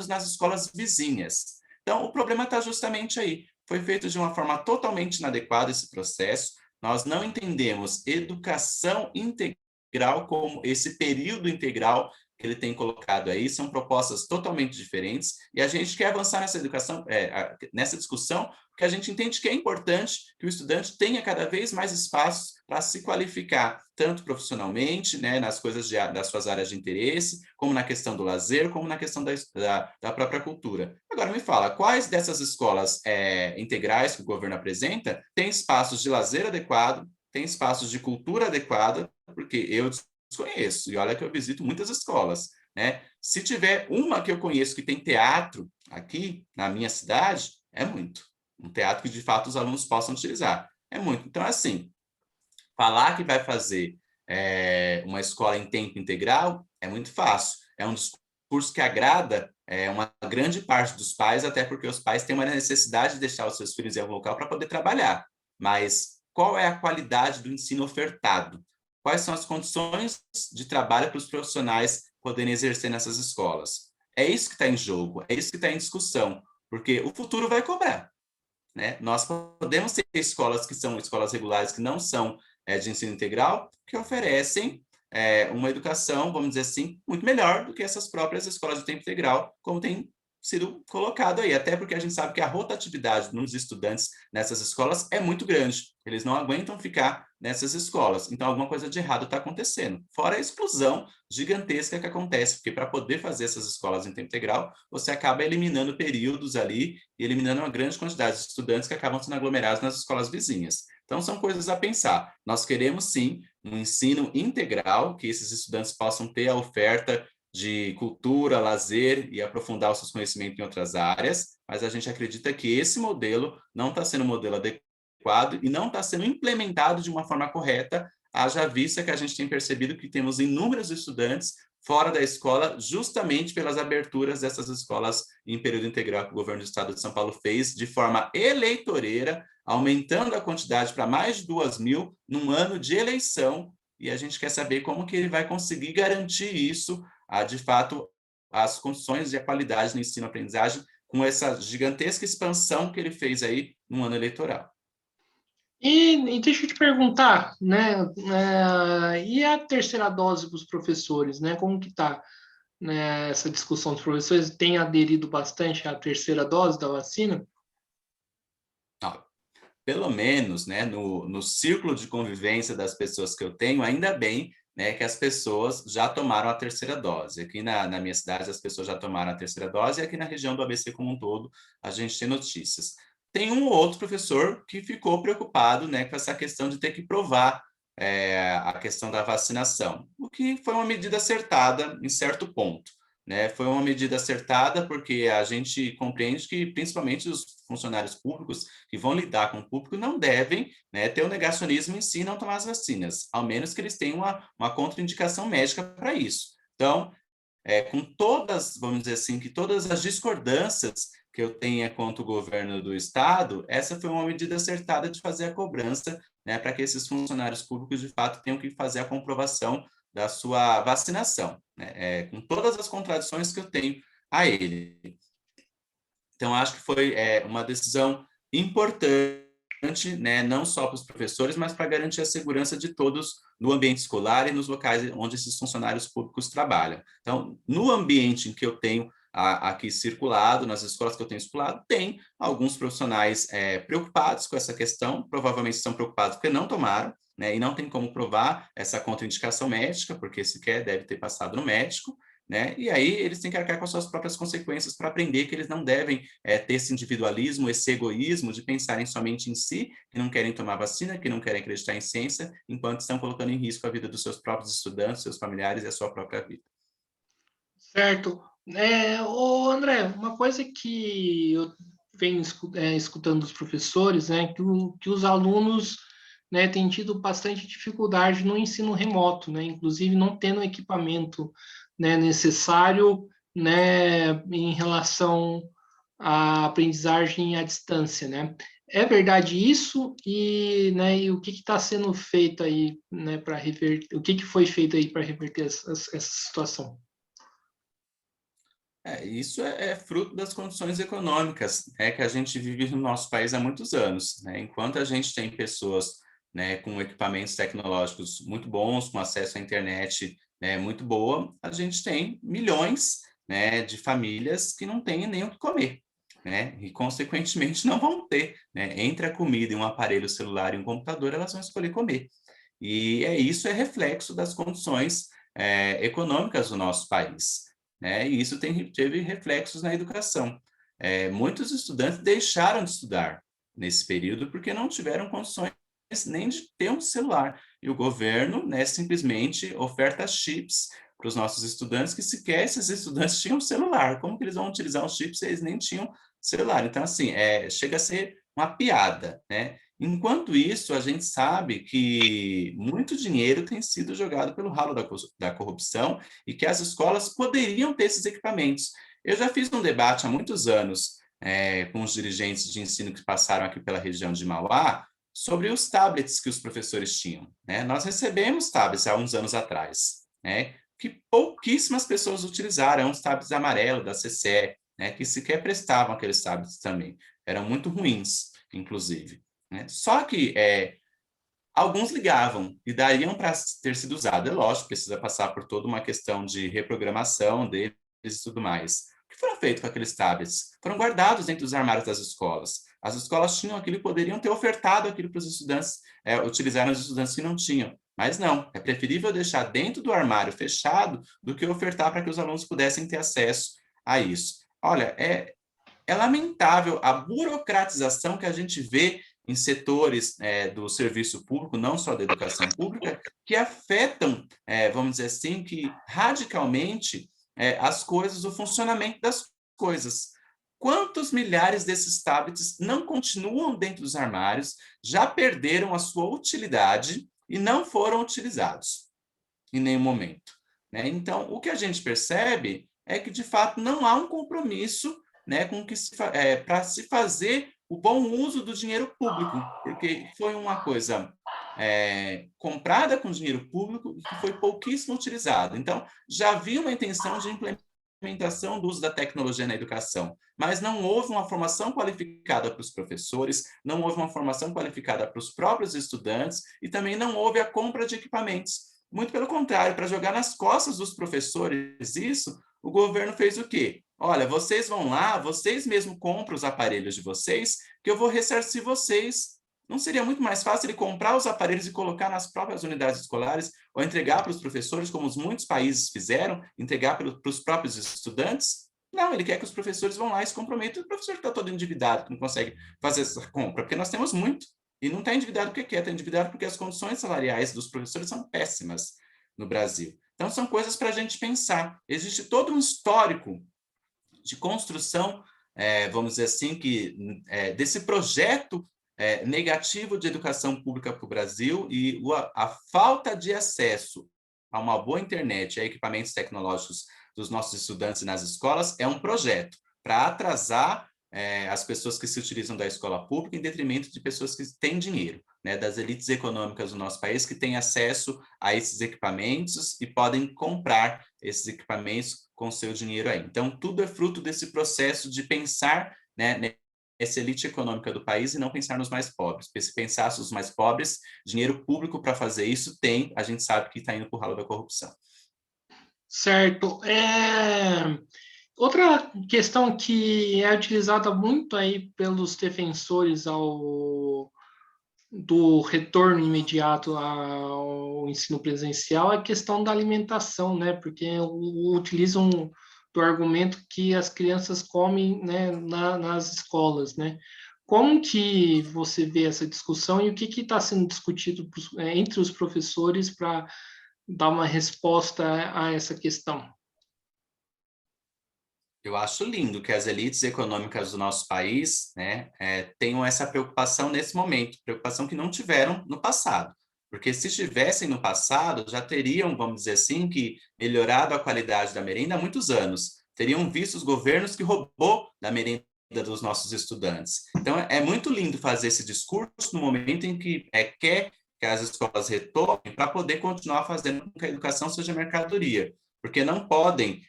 nas escolas vizinhas. Então, o problema está justamente aí. Foi feito de uma forma totalmente inadequada esse processo, nós não entendemos educação integral como esse período integral que ele tem colocado aí, são propostas totalmente diferentes, e a gente quer avançar nessa educação, nessa discussão, porque a gente entende que é importante que o estudante tenha cada vez mais espaços para se qualificar, tanto profissionalmente, né, nas coisas das suas áreas de interesse, como na questão do lazer, como na questão da própria cultura. Agora me fala, quais dessas escolas integrais que o governo apresenta têm espaços de lazer adequado, tem espaços de cultura adequada, porque eu desconheço, e olha que eu visito muitas escolas, né? Se tiver uma que eu conheço que tem teatro aqui na minha cidade, é muito. Um teatro que, de fato, os alunos possam utilizar. É muito. Então, assim, falar que vai fazer uma escola em tempo integral é muito fácil. É um discurso que agrada uma grande parte dos pais, até porque os pais têm uma necessidade de deixar os seus filhos em algum local para poder trabalhar. Mas qual é a qualidade do ensino ofertado? Quais são as condições de trabalho para os profissionais poderem exercer nessas escolas? É isso que está em jogo, é isso que está em discussão, porque o futuro vai cobrar. Né? Nós podemos ter escolas que são escolas regulares, que não são de ensino integral, que oferecem uma educação, vamos dizer assim, muito melhor do que essas próprias escolas de tempo integral, como tem sido colocado aí, até porque a gente sabe que a rotatividade nos estudantes nessas escolas é muito grande, eles não aguentam ficar nessas escolas, então alguma coisa de errado está acontecendo, fora a exclusão gigantesca que acontece, porque para poder fazer essas escolas em tempo integral, você acaba eliminando períodos ali e eliminando uma grande quantidade de estudantes que acabam sendo aglomerados nas escolas vizinhas. Então, são coisas a pensar. Nós queremos, sim, um ensino integral, que esses estudantes possam ter a oferta de cultura, lazer e aprofundar os seus conhecimentos em outras áreas, mas a gente acredita que esse modelo não está sendo um modelo adequado e não está sendo implementado de uma forma correta, haja vista que a gente tem percebido que temos inúmeros estudantes fora da escola, justamente pelas aberturas dessas escolas em período integral que o governo do estado de São Paulo fez de forma eleitoreira, aumentando a quantidade para mais de 2.000 num ano de eleição, e a gente quer saber como que ele vai conseguir garantir isso, de fato, as condições e a qualidade no ensino-aprendizagem com essa gigantesca expansão que ele fez aí no ano eleitoral. E deixa eu te perguntar, né? E a terceira dose para os professores, né? Como que está, né, essa discussão dos professores? Tem aderido bastante à terceira dose da vacina? Pelo menos, né, no círculo de convivência das pessoas que eu tenho, ainda bem, né, que as pessoas já tomaram a terceira dose. Aqui na minha cidade, as pessoas já tomaram a terceira dose, e aqui na região do ABC como um todo, a gente tem notícias. Tem um ou outro professor que ficou preocupado, né, com essa questão de ter que provar a questão da vacinação, o que foi uma medida acertada em certo ponto. Né? Foi uma medida acertada porque a gente compreende que, principalmente os funcionários públicos que vão lidar com o público, não devem, né, ter o negacionismo em si e não tomar as vacinas, ao menos que eles tenham uma contraindicação médica para isso. Então, com todas, vamos dizer assim, que todas as discordâncias que eu tenha quanto o governo do estado, essa foi uma medida acertada de fazer a cobrança, né, para que esses funcionários públicos, de fato, tenham que fazer a comprovação da sua vacinação, né, com todas as contradições que eu tenho a ele. Então, acho que foi uma decisão importante, né, não só para os professores, mas para garantir a segurança de todos no ambiente escolar e nos locais onde esses funcionários públicos trabalham. Então, no ambiente em que eu tenho aqui circulado, nas escolas que eu tenho circulado, tem alguns profissionais preocupados com essa questão, provavelmente estão preocupados porque não tomaram, né, e não tem como provar essa contraindicação médica, porque sequer deve ter passado no médico, né? E aí eles têm que arcar com as suas próprias consequências para aprender que eles não devem ter esse individualismo, esse egoísmo de pensarem somente em si, que não querem tomar vacina, que não querem acreditar em ciência, enquanto estão colocando em risco a vida dos seus próprios estudantes, seus familiares e a sua própria vida. Certo. André, uma coisa que eu venho escutando dos professores, né, que os alunos, né, têm tido bastante dificuldade no ensino remoto, né, inclusive não tendo o equipamento, né, necessário, né, em relação à aprendizagem à distância, né? É verdade isso? E o que está sendo feito aí, né, para reverter? O que foi feito aí para reverter essa situação? Isso é fruto das condições econômicas, né, que a gente vive no nosso país há muitos anos, né? Enquanto a gente tem pessoas, né, com equipamentos tecnológicos muito bons, com acesso à internet, né, muito boa, a gente tem milhões, né, de famílias que não têm nem o que comer, né? E, consequentemente, não vão ter, né? Entre a comida e um aparelho celular e um computador, elas vão escolher comer. E isso é reflexo das condições econômicas do nosso país, né? E isso teve reflexos na educação. Muitos estudantes deixaram de estudar nesse período porque não tiveram condições nem de ter um celular. E o governo, né, simplesmente oferta chips para os nossos estudantes, que sequer esses estudantes tinham celular. Como que eles vão utilizar os chips se eles nem tinham celular? Então, assim, chega a ser uma piada, né? Enquanto isso, a gente sabe que muito dinheiro tem sido jogado pelo ralo da corrupção e que as escolas poderiam ter esses equipamentos. Eu já fiz um debate há muitos anos com os dirigentes de ensino que passaram aqui pela região de Mauá sobre os tablets que os professores tinham, né? Nós recebemos tablets há uns anos atrás, né, que pouquíssimas pessoas utilizaram, os tablets amarelos da CCE, né, que sequer prestavam aqueles tablets também. Eram muito ruins, inclusive. Né? Só que alguns ligavam e dariam para ter sido usado. É lógico, precisa passar por toda uma questão de reprogramação deles e tudo mais. O que foram feitos com aqueles tablets? Foram guardados dentro dos armários das escolas. As escolas tinham aquilo e poderiam ter ofertado aquilo para os estudantes, utilizaram os estudantes que não tinham. Mas não, é preferível deixar dentro do armário fechado do que ofertar para que os alunos pudessem ter acesso a isso. Olha, é lamentável a burocratização que a gente vê em setores do serviço público, não só da educação pública, que afetam, vamos dizer assim, que radicalmente as coisas, o funcionamento das coisas. quantos milhares desses tablets não continuam dentro dos armários, já perderam a sua utilidade e não foram utilizados em nenhum momento, né? Então, o que a gente percebe é que, de fato, não há um compromisso, né, com que para se fazer o bom uso do dinheiro público, porque foi uma coisa comprada com dinheiro público e que foi pouquíssimo utilizada. Então, já havia uma intenção de implementação do uso da tecnologia na educação, mas não houve uma formação qualificada para os professores, não houve uma formação qualificada para os próprios estudantes e também não houve a compra de equipamentos. Muito pelo contrário, para jogar nas costas dos professores isso, o governo fez o quê? Olha, vocês vão lá, vocês mesmos compram os aparelhos de vocês, que eu vou ressarcir vocês. Não seria muito mais fácil ele comprar os aparelhos e colocar nas próprias unidades escolares ou entregar para os professores, como muitos países fizeram, entregar para os próprios estudantes? Não, ele quer que os professores vão lá e se comprometam. O professor está todo endividado, que não consegue fazer essa compra, porque nós temos muito. E não está endividado porque quer, está endividado porque as condições salariais dos professores são péssimas no Brasil. Então, são coisas para a gente pensar. Existe todo um histórico de construção, vamos dizer assim, desse projeto negativo de educação pública para o Brasil e a falta de acesso a uma boa internet e a equipamentos tecnológicos dos nossos estudantes nas escolas é um projeto para atrasar as pessoas que se utilizam da escola pública em detrimento de pessoas que têm dinheiro, né, das elites econômicas do nosso país que têm acesso a esses equipamentos e podem comprar esses equipamentos com seu dinheiro aí. Então, tudo é fruto desse processo de pensar, né, essa elite econômica do país e não pensar nos mais pobres. Porque se pensar nos mais pobres, dinheiro público para fazer isso tem, a gente sabe que está indo para o ralo da corrupção. Certo. Outra questão que é utilizada muito aí pelos defensores do retorno imediato ao ensino presencial é a questão da alimentação, né? Porque utilizam do argumento que as crianças comem, né, nas escolas, né? Como que você vê essa discussão e o que está sendo discutido entre os professores para dar uma resposta a essa questão? Eu acho lindo que as elites econômicas do nosso país, né, tenham essa preocupação nesse momento, preocupação que não tiveram no passado. Porque se estivessem no passado, já teriam, vamos dizer assim, que melhorado a qualidade da merenda há muitos anos. Teriam visto os governos que roubou da merenda dos nossos estudantes. Então, é muito lindo fazer esse discurso no momento em que quer que as escolas retomem para poder continuar fazendo com que a educação seja mercadoria. Porque não podem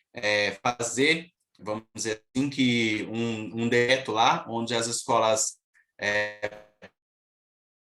fazer, vamos dizer assim, que um decreto lá, onde as escolas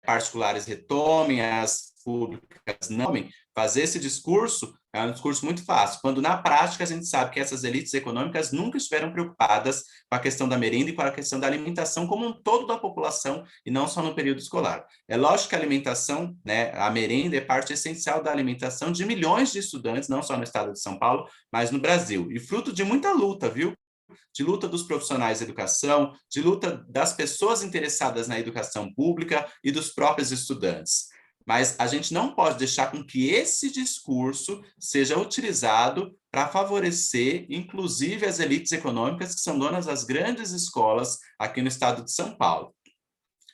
particulares retomem, as públicas não retomem, fazer esse discurso é um discurso muito fácil, quando na prática a gente sabe que essas elites econômicas nunca estiveram preocupadas com a questão da merenda e com a questão da alimentação como um todo da população e não só no período escolar. É lógico que a alimentação, né, a merenda é parte essencial da alimentação de milhões de estudantes, não só no estado de São Paulo, mas no Brasil, e fruto de muita luta, viu? De luta dos profissionais da educação, de luta das pessoas interessadas na educação pública e dos próprios estudantes. Mas a gente não pode deixar com que esse discurso seja utilizado para favorecer, inclusive, as elites econômicas que são donas das grandes escolas aqui no estado de São Paulo.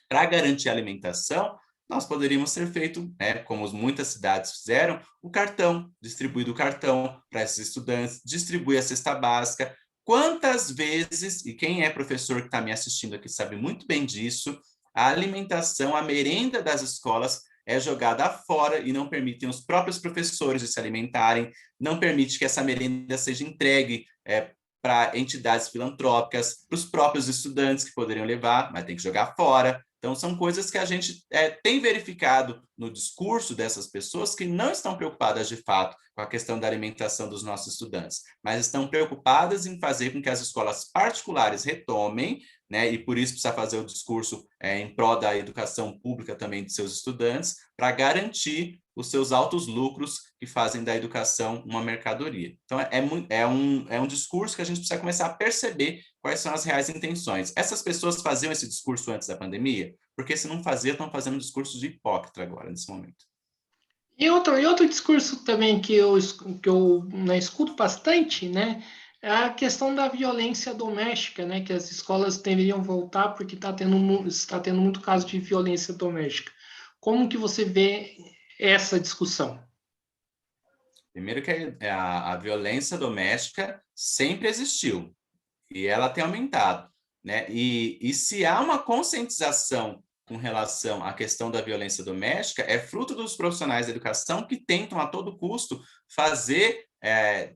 Para garantir a alimentação, nós poderíamos ter feito, né, como muitas cidades fizeram, o cartão, distribuído o cartão para esses estudantes, distribuir a cesta básica. Quantas vezes, e quem é professor que está me assistindo aqui sabe muito bem disso, a alimentação, a merenda das escolas é jogada fora e não permitem os próprios professores de se alimentarem, não permite que essa merenda seja entregue para entidades filantrópicas, para os próprios estudantes que poderiam levar, mas tem que jogar fora. Então, são coisas que a gente tem verificado no discurso dessas pessoas que não estão preocupadas, de fato, com a questão da alimentação dos nossos estudantes, mas estão preocupadas em fazer com que as escolas particulares retomem, né, e por isso precisa fazer o discurso em prol da educação pública também de seus estudantes, para garantir os seus altos lucros que fazem da educação uma mercadoria. Então, é um discurso que a gente precisa começar a perceber quais são as reais intenções. Essas pessoas faziam esse discurso antes da pandemia? Porque se não fazia, estão fazendo um discurso de hipócrita agora, nesse momento. E outro discurso também que eu né, escuto bastante, né, é a questão da violência doméstica, né? Que as escolas deveriam voltar porque está tendo muito caso de violência doméstica. Como que você vê essa discussão? Primeiro que a violência doméstica sempre existiu e ela tem aumentado, né? E se há uma conscientização com relação à questão da violência doméstica, é fruto dos profissionais da educação que tentam a todo custo fazer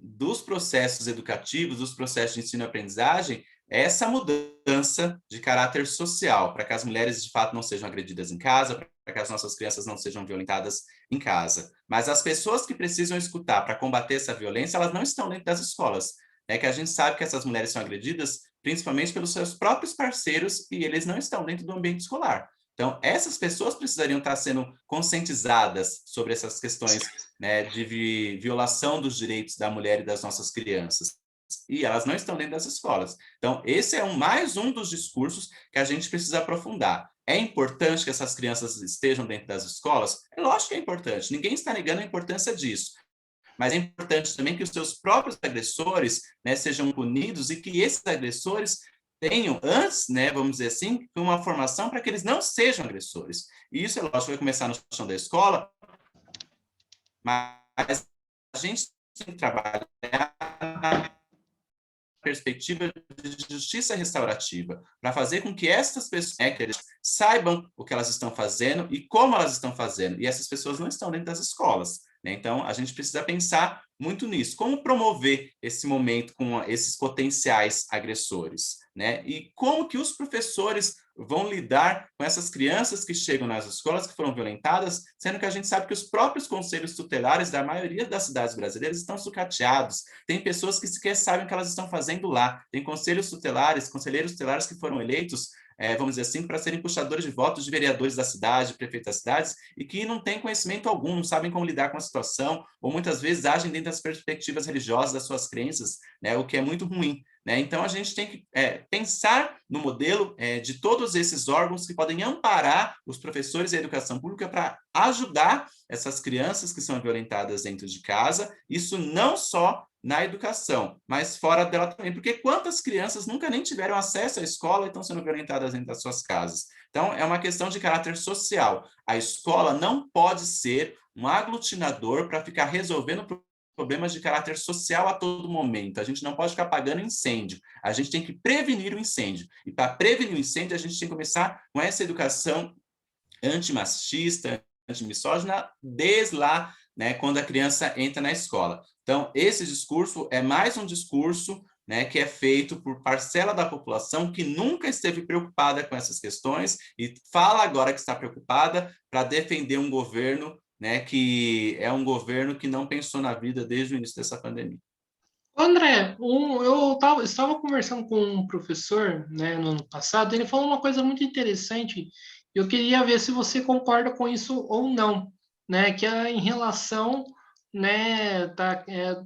dos processos educativos, dos processos de ensino e aprendizagem, essa mudança de caráter social, para que as mulheres de fato não sejam agredidas em casa, para que as nossas crianças não sejam violentadas em casa. Mas as pessoas que precisam escutar para combater essa violência, elas não estão dentro das escolas. É que a gente sabe que essas mulheres são agredidas principalmente pelos seus próprios parceiros e eles não estão dentro do ambiente escolar. Então, essas pessoas precisariam estar sendo conscientizadas sobre essas questões, né, de violação dos direitos da mulher e das nossas crianças. E elas não estão dentro das escolas. Então, esse é mais um dos discursos que a gente precisa aprofundar. É importante que essas crianças estejam dentro das escolas? É lógico que é importante, ninguém está negando a importância disso. Mas é importante também que os seus próprios agressores, né, sejam punidos e que esses agressores tenham, antes, né, vamos dizer assim, uma formação para que eles não sejam agressores. E isso, é lógico, vai começar no chão da escola, mas a gente tem que trabalhar na perspectiva de justiça restaurativa, para fazer com que essas pessoas saibam o que elas estão fazendo e como elas estão fazendo. E essas pessoas não estão dentro das escolas, né? Então, a gente precisa pensar muito nisso. Como promover esse momento com esses potenciais agressores, né? E como que os professores vão lidar com essas crianças que chegam nas escolas, que foram violentadas, sendo que a gente sabe que os próprios conselhos tutelares da maioria das cidades brasileiras estão sucateados. Tem pessoas que sequer sabem o que elas estão fazendo lá. Tem conselheiros tutelares que foram eleitos, vamos dizer assim, para serem puxadores de votos de vereadores da cidade, prefeitos das cidades, e que não têm conhecimento algum, não sabem como lidar com a situação, ou muitas vezes agem dentro das perspectivas religiosas das suas crenças, né, o que é muito ruim. Né? Então, a gente tem que pensar no modelo de todos esses órgãos que podem amparar os professores e a educação pública para ajudar essas crianças que são violentadas dentro de casa, isso não só na educação, mas fora dela também, porque quantas crianças nunca nem tiveram acesso à escola e estão sendo violentadas dentro das suas casas? Então, é uma questão de caráter social. A escola não pode ser um aglutinador para ficar resolvendo problemas de caráter social a todo momento. A gente não pode ficar apagando incêndio. A gente tem que prevenir o incêndio. E para prevenir o incêndio, a gente tem que começar com essa educação antimachista, antimisógina, desde lá, né, quando a criança entra na escola. Então, esse discurso é mais um discurso, né, que é feito por parcela da população que nunca esteve preocupada com essas questões e fala agora que está preocupada para defender um governo, né, que é um governo que não pensou na vida desde o início dessa pandemia. André, estava conversando com um professor, né, no ano passado, ele falou uma coisa muito interessante, eu queria ver se você concorda com isso ou não, né, que é em relação, né,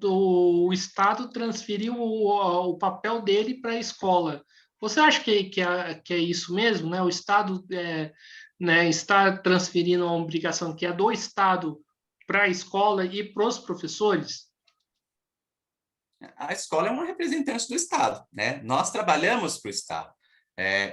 do Estado transferir o papel dele para a escola. Você acha que é isso mesmo, né? O Estado né, está transferindo a obrigação que é do Estado para a escola e para os professores? A escola é uma representante do Estado, né? Nós trabalhamos para o Estado.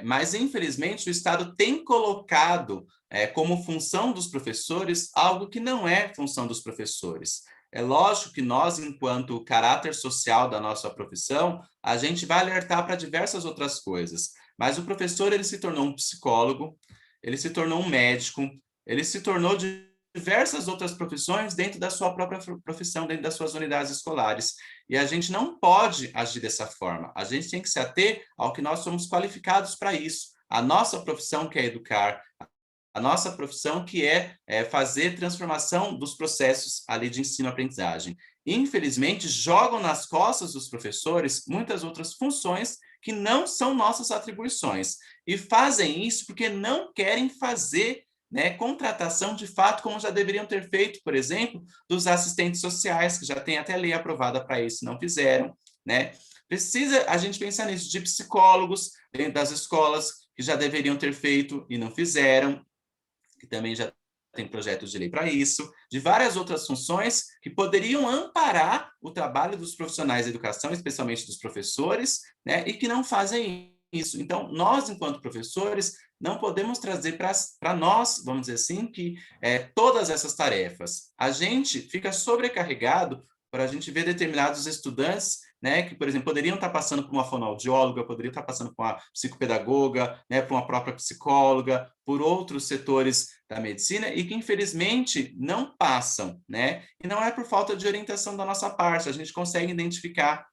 Mas, infelizmente, o Estado tem colocado como função dos professores algo que não é função dos professores. É lógico que nós, enquanto caráter social da nossa profissão, a gente vai alertar para diversas outras coisas. Mas o professor, ele se tornou um psicólogo, ele se tornou um médico, ele se tornou diversas outras profissões dentro da sua própria profissão, dentro das suas unidades escolares. E a gente não pode agir dessa forma. A gente tem que se ater ao que nós somos qualificados para isso. A nossa profissão que é educar, a nossa profissão que é fazer transformação dos processos ali de ensino-aprendizagem. Infelizmente, jogam nas costas dos professores muitas outras funções que não são nossas atribuições. E fazem isso porque não querem fazer, né, contratação de fato, como já deveriam ter feito, por exemplo, dos assistentes sociais, que já tem até lei aprovada para isso, não fizeram, né? Precisa a gente pensar nisso, de psicólogos dentro das escolas, que já deveriam ter feito e não fizeram, que também já tem projetos de lei para isso, de várias outras funções que poderiam amparar o trabalho dos profissionais da educação, especialmente dos professores, né, e que não fazem isso. Então, nós, enquanto professores, não podemos trazer para nós, vamos dizer assim, que todas essas tarefas. A gente fica sobrecarregado para a gente ver determinados estudantes, né, que, por exemplo, poderiam estar passando por uma fonoaudióloga, poderiam estar passando por uma psicopedagoga, né, por uma própria psicóloga, por outros setores da medicina e que, infelizmente, não passam, né? E não é por falta de orientação da nossa parte, a gente consegue identificar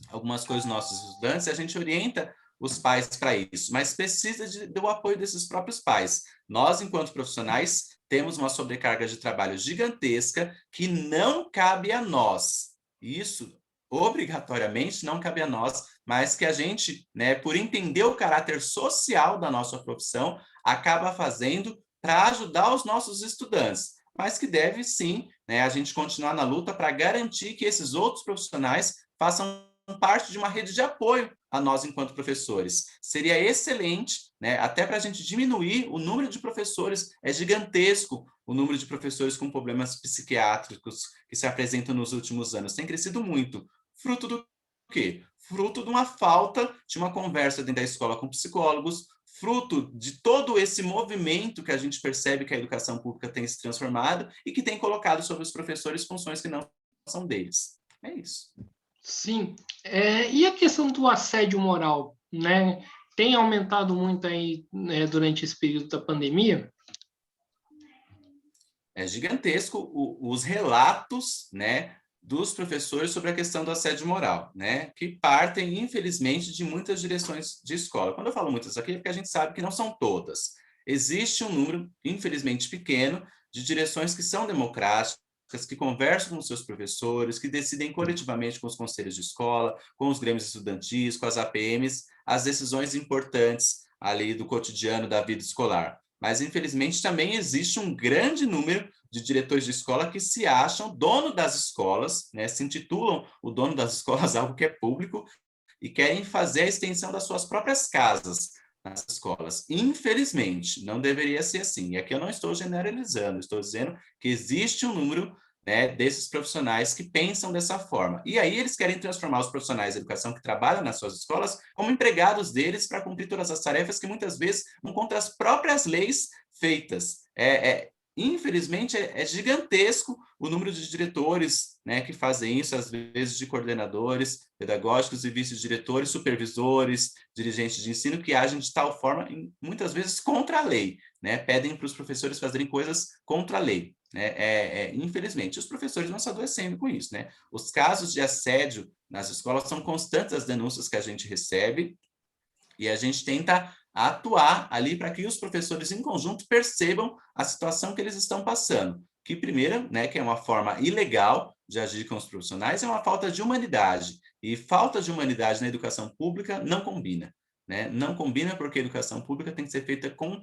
algumas coisas dos nossos estudantes e a gente orienta os pais para isso, mas precisa do apoio desses próprios pais. Nós, enquanto profissionais, temos uma sobrecarga de trabalho gigantesca que não cabe a nós. Isso, obrigatoriamente, não cabe a nós, mas que a gente, né, por entender o caráter social da nossa profissão, acaba fazendo para ajudar os nossos estudantes, mas que deve, sim, né, a gente continuar na luta para garantir que esses outros profissionais façam parte de uma rede de apoio a nós enquanto professores. Seria excelente, né, até para a gente diminuir o número de professores, é gigantesco o número de professores com problemas psiquiátricos que se apresentam nos últimos anos, tem crescido muito. Fruto do quê? Fruto de uma falta de uma conversa dentro da escola com psicólogos, fruto de todo esse movimento que a gente percebe que a educação pública tem se transformado e que tem colocado sobre os professores funções que não são deles. É isso. Sim. E a questão do assédio moral, né? Tem aumentado muito aí, né, durante esse período da pandemia? É gigantesco os relatos, né, dos professores sobre a questão do assédio moral, né, que partem, infelizmente, de muitas direções de escola. Quando eu falo muitas aqui, é porque a gente sabe que não são todas. Existe um número, infelizmente, pequeno de direções que são democráticas, que conversam com os seus professores, que decidem coletivamente com os conselhos de escola, com os grêmios estudantis, com as APMs, as decisões importantes ali do cotidiano da vida escolar. Mas, infelizmente, também existe um grande número de diretores de escola que se acham dono das escolas, né, se intitulam o dono das escolas, algo que é público, e querem fazer a extensão das suas próprias casas nas escolas. Infelizmente, não deveria ser assim. E aqui eu não estou generalizando, estou dizendo que existe um número, né, desses profissionais que pensam dessa forma. E aí eles querem transformar os profissionais de educação que trabalham nas suas escolas como empregados deles para cumprir todas as tarefas que muitas vezes vão contra as próprias leis feitas. Infelizmente, é gigantesco o número de diretores, né, que fazem isso, às vezes de coordenadores pedagógicos e vice-diretores, supervisores, dirigentes de ensino, que agem de tal forma, muitas vezes, contra a lei, né? Pedem para os professores fazerem coisas contra a lei. Né? Infelizmente, os professores vão se adoecendo com isso. Né? Os casos de assédio nas escolas são constantes as denúncias que a gente recebe e a gente tenta atuar ali para que os professores em conjunto percebam a situação que eles estão passando. Que primeiro, né, que é uma forma ilegal de agir com os profissionais, é uma falta de humanidade. E falta de humanidade na educação pública não combina. Né? Não combina porque a educação pública tem que ser feita com,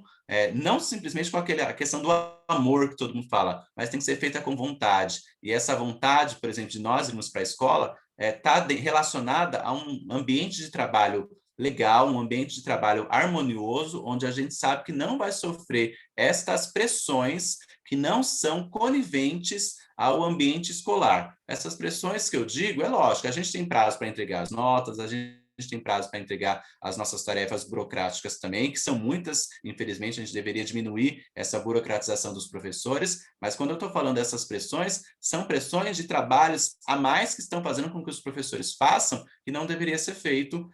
não simplesmente com a questão do amor que todo mundo fala, mas tem que ser feita com vontade. E essa vontade, por exemplo, de nós irmos para a escola, está relacionada a um ambiente de trabalho legal, um ambiente de trabalho harmonioso, onde a gente sabe que não vai sofrer estas pressões que não são coniventes ao ambiente escolar. Essas pressões que eu digo, é lógico, a gente tem prazo para entregar as notas, a gente tem prazo para entregar as nossas tarefas burocráticas também, que são muitas, infelizmente a gente deveria diminuir essa burocratização dos professores, mas quando eu estou falando dessas pressões, são pressões de trabalhos a mais que estão fazendo com que os professores façam, que não deveria ser feito,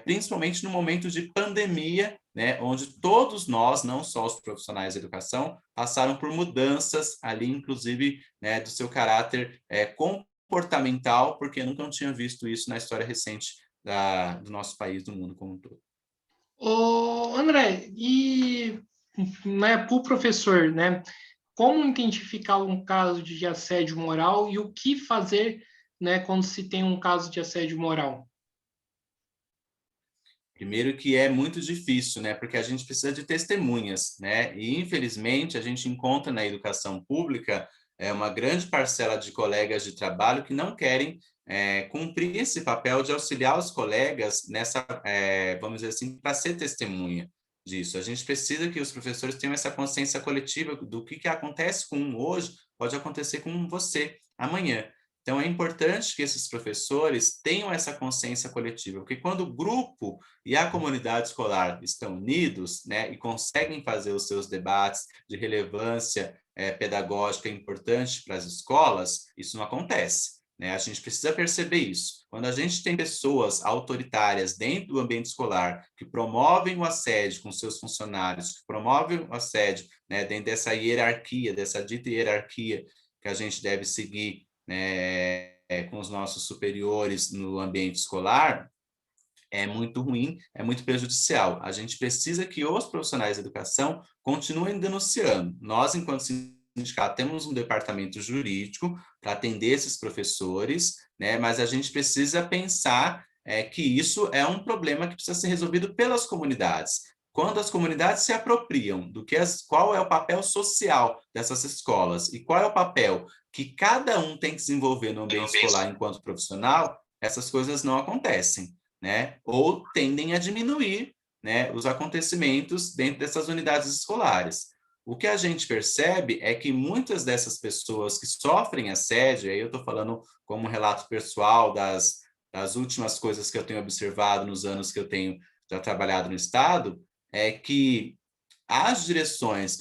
principalmente no momento de pandemia, né, onde todos nós, não só os profissionais da educação, passaram por mudanças ali, inclusive, né, do seu caráter comportamental, porque eu nunca tinha visto isso na história recente do nosso país, do mundo como um todo. Ô, André, e né, para o professor, né, como identificar um caso de assédio moral e o que fazer, né, quando se tem um caso de assédio moral? Primeiro que é muito difícil, né? Porque a gente precisa de testemunhas, né? E infelizmente a gente encontra na educação pública uma grande parcela de colegas de trabalho que não querem cumprir esse papel de auxiliar os colegas nessa, vamos dizer assim, para ser testemunha. disso. A gente precisa que os professores tenham essa consciência coletiva do que acontece com um hoje, pode acontecer com você amanhã. Então, é importante que esses professores tenham essa consciência coletiva, porque quando o grupo e a comunidade escolar estão unidos, né, e conseguem fazer os seus debates de relevância pedagógica importante para as escolas, isso não acontece. Né? A gente precisa perceber isso. Quando a gente tem pessoas autoritárias dentro do ambiente escolar que promovem o assédio com seus funcionários, que promovem o assédio, né, dentro dessa hierarquia, dessa dita hierarquia que a gente deve seguir, né, com os nossos superiores no ambiente escolar, é muito ruim, é muito prejudicial. A gente precisa que os profissionais da educação continuem denunciando. Nós, enquanto sindicato, temos um departamento jurídico para atender esses professores, né? Mas a gente precisa pensar que isso é um problema que precisa ser resolvido pelas comunidades. Quando as comunidades se apropriam do que qual é o papel social dessas escolas e qual é o papel que cada um tem que desenvolver no ambiente escolar enquanto profissional, essas coisas não acontecem. Né? Ou tendem a diminuir, né, os acontecimentos dentro dessas unidades escolares. O que a gente percebe é que muitas dessas pessoas que sofrem assédio, aí eu estou falando como um relato pessoal das últimas coisas que eu tenho observado nos anos que eu tenho já trabalhado no Estado, é que as direções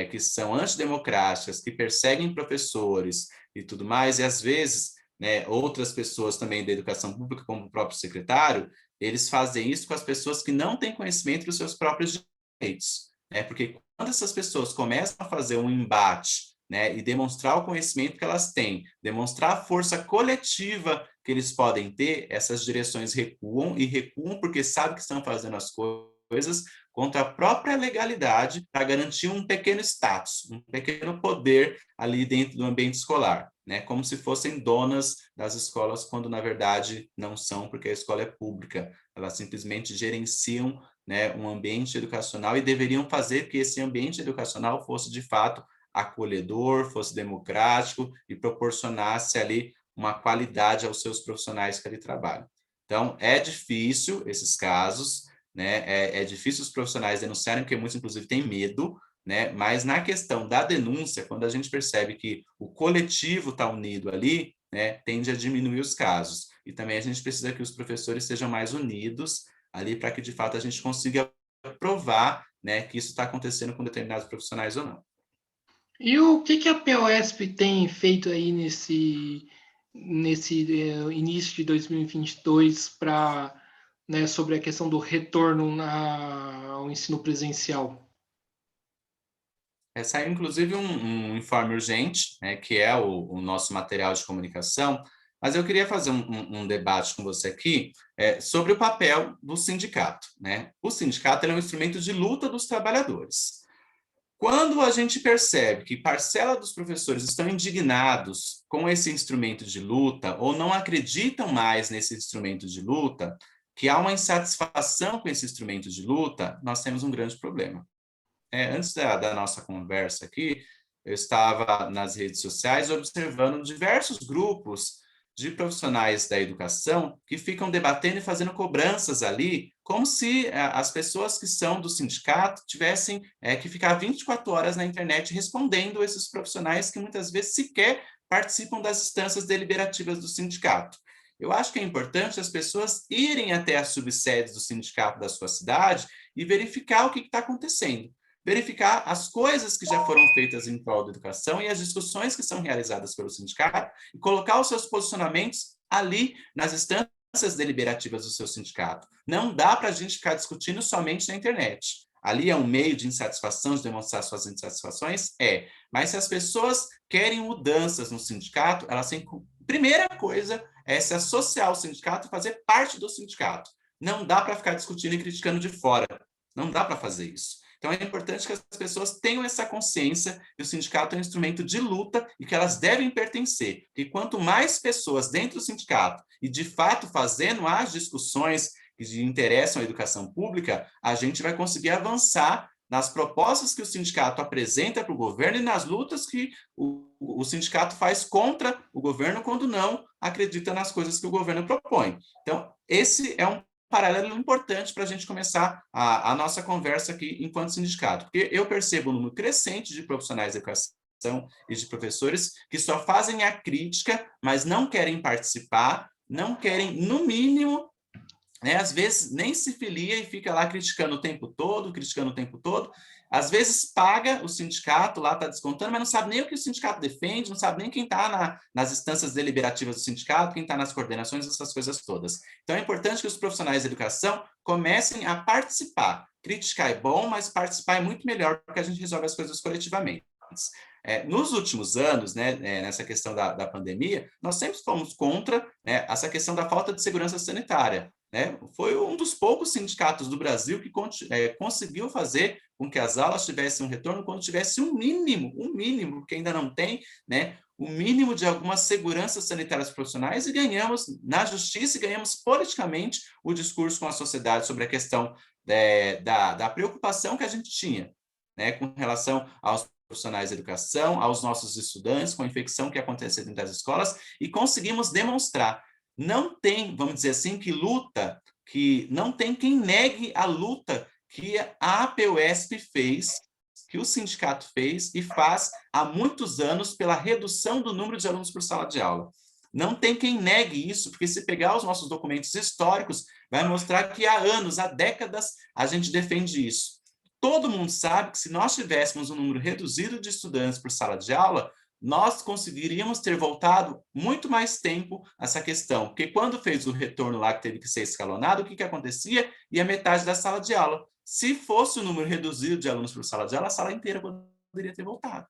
que são antidemocráticas, que perseguem professores e tudo mais, e às vezes, né, outras pessoas também da educação pública, como o próprio secretário, eles fazem isso com as pessoas que não têm conhecimento dos seus próprios direitos. Né? Porque quando essas pessoas começam a fazer um embate, né, e demonstrar o conhecimento que elas têm, demonstrar a força coletiva que eles podem ter, essas direções recuam, e recuam porque sabem que estão fazendo as coisas contra a própria legalidade para garantir um pequeno status, um pequeno poder ali dentro do ambiente escolar, né? Como se fossem donas das escolas, quando na verdade não são, porque a escola é pública. Elas simplesmente gerenciam, né, um ambiente educacional e deveriam fazer que esse ambiente educacional fosse de fato acolhedor, fosse democrático e proporcionasse ali uma qualidade aos seus profissionais que ali trabalham. Então, é difícil esses casos, né? É difícil os profissionais denunciarem, porque muitos, inclusive, têm medo, né? Mas na questão da denúncia, quando a gente percebe que o coletivo está unido ali, né, tende a diminuir os casos. E também a gente precisa que os professores sejam mais unidos ali para que, de fato, a gente consiga provar, né, que isso está acontecendo com determinados profissionais ou não. E o que a POSP tem feito aí nesse início de 2022 para, né, sobre a questão do retorno ao ensino presencial? Saiu, inclusive, um informe urgente, né, que é o nosso material de comunicação, mas eu queria fazer um debate com você aqui sobre o papel do sindicato. Né? O sindicato é um instrumento de luta dos trabalhadores. Quando a gente percebe que parcela dos professores estão indignados com esse instrumento de luta ou não acreditam mais nesse instrumento de luta, que há uma insatisfação com esse instrumento de luta, nós temos um grande problema. Antes da nossa conversa aqui, eu estava nas redes sociais observando diversos grupos de profissionais da educação que ficam debatendo e fazendo cobranças ali, como se as pessoas que são do sindicato tivessem que ficar 24 horas na internet respondendo esses profissionais que muitas vezes sequer participam das instâncias deliberativas do sindicato. Eu acho que é importante as pessoas irem até as subsedes do sindicato da sua cidade e verificar o que está acontecendo. Verificar as coisas que já foram feitas em prol da educação e as discussões que são realizadas pelo sindicato e colocar os seus posicionamentos ali nas instâncias deliberativas do seu sindicato. Não dá para a gente ficar discutindo somente na internet. Ali é um meio de insatisfação, de demonstrar suas insatisfações? Mas se as pessoas querem mudanças no sindicato, elas têm... Primeira coisa é se associar ao sindicato e fazer parte do sindicato. Não dá para ficar discutindo e criticando de fora. Não dá para fazer isso. Então, é importante que as pessoas tenham essa consciência que o sindicato é um instrumento de luta e que elas devem pertencer. E quanto mais pessoas dentro do sindicato e, de fato, fazendo as discussões que interessam a educação pública, a gente vai conseguir avançar nas propostas que o sindicato apresenta para o governo e nas lutas que o sindicato faz contra o governo quando não acredita nas coisas que o governo propõe. Então, esse é um paralelo importante para a gente começar a nossa conversa aqui enquanto sindicato, porque eu percebo um número crescente de profissionais de educação e de professores que só fazem a crítica, mas não querem participar, não querem, no mínimo, né, às vezes nem se filia e fica lá criticando o tempo todo, às vezes paga o sindicato, lá está descontando, mas não sabe nem o que o sindicato defende, não sabe nem quem está nas instâncias deliberativas do sindicato, quem está nas coordenações, essas coisas todas. Então é importante que os profissionais de educação comecem a participar. Criticar é bom, mas participar é muito melhor, porque a gente resolve as coisas coletivamente. Nos últimos anos, né, nessa questão da pandemia, nós sempre fomos contra, né, essa questão da falta de segurança sanitária. Né? Foi um dos poucos sindicatos do Brasil que conseguiu fazer com que as aulas tivessem um retorno quando tivesse um mínimo, que ainda não tem, né, o mínimo de algumas seguranças sanitárias profissionais, e ganhamos na justiça e ganhamos politicamente o discurso com a sociedade sobre a questão da preocupação que a gente tinha, né, com relação aos profissionais de educação, aos nossos estudantes, com a infecção que acontecia dentro das escolas, e conseguimos demonstrar. Não tem, vamos dizer assim, que não tem quem negue a luta que a APUESP fez, que o sindicato fez e faz há muitos anos pela redução do número de alunos por sala de aula. Não tem quem negue isso, porque se pegar os nossos documentos históricos, vai mostrar que há anos, há décadas, a gente defende isso. Todo mundo sabe que se nós tivéssemos um número reduzido de estudantes por sala de aula, nós conseguiríamos ter voltado muito mais tempo a essa questão. Porque quando fez o retorno lá, que teve que ser escalonado, o que acontecia? Ia metade da sala de aula. Se fosse o número reduzido de alunos por sala de aula, a sala inteira poderia ter voltado.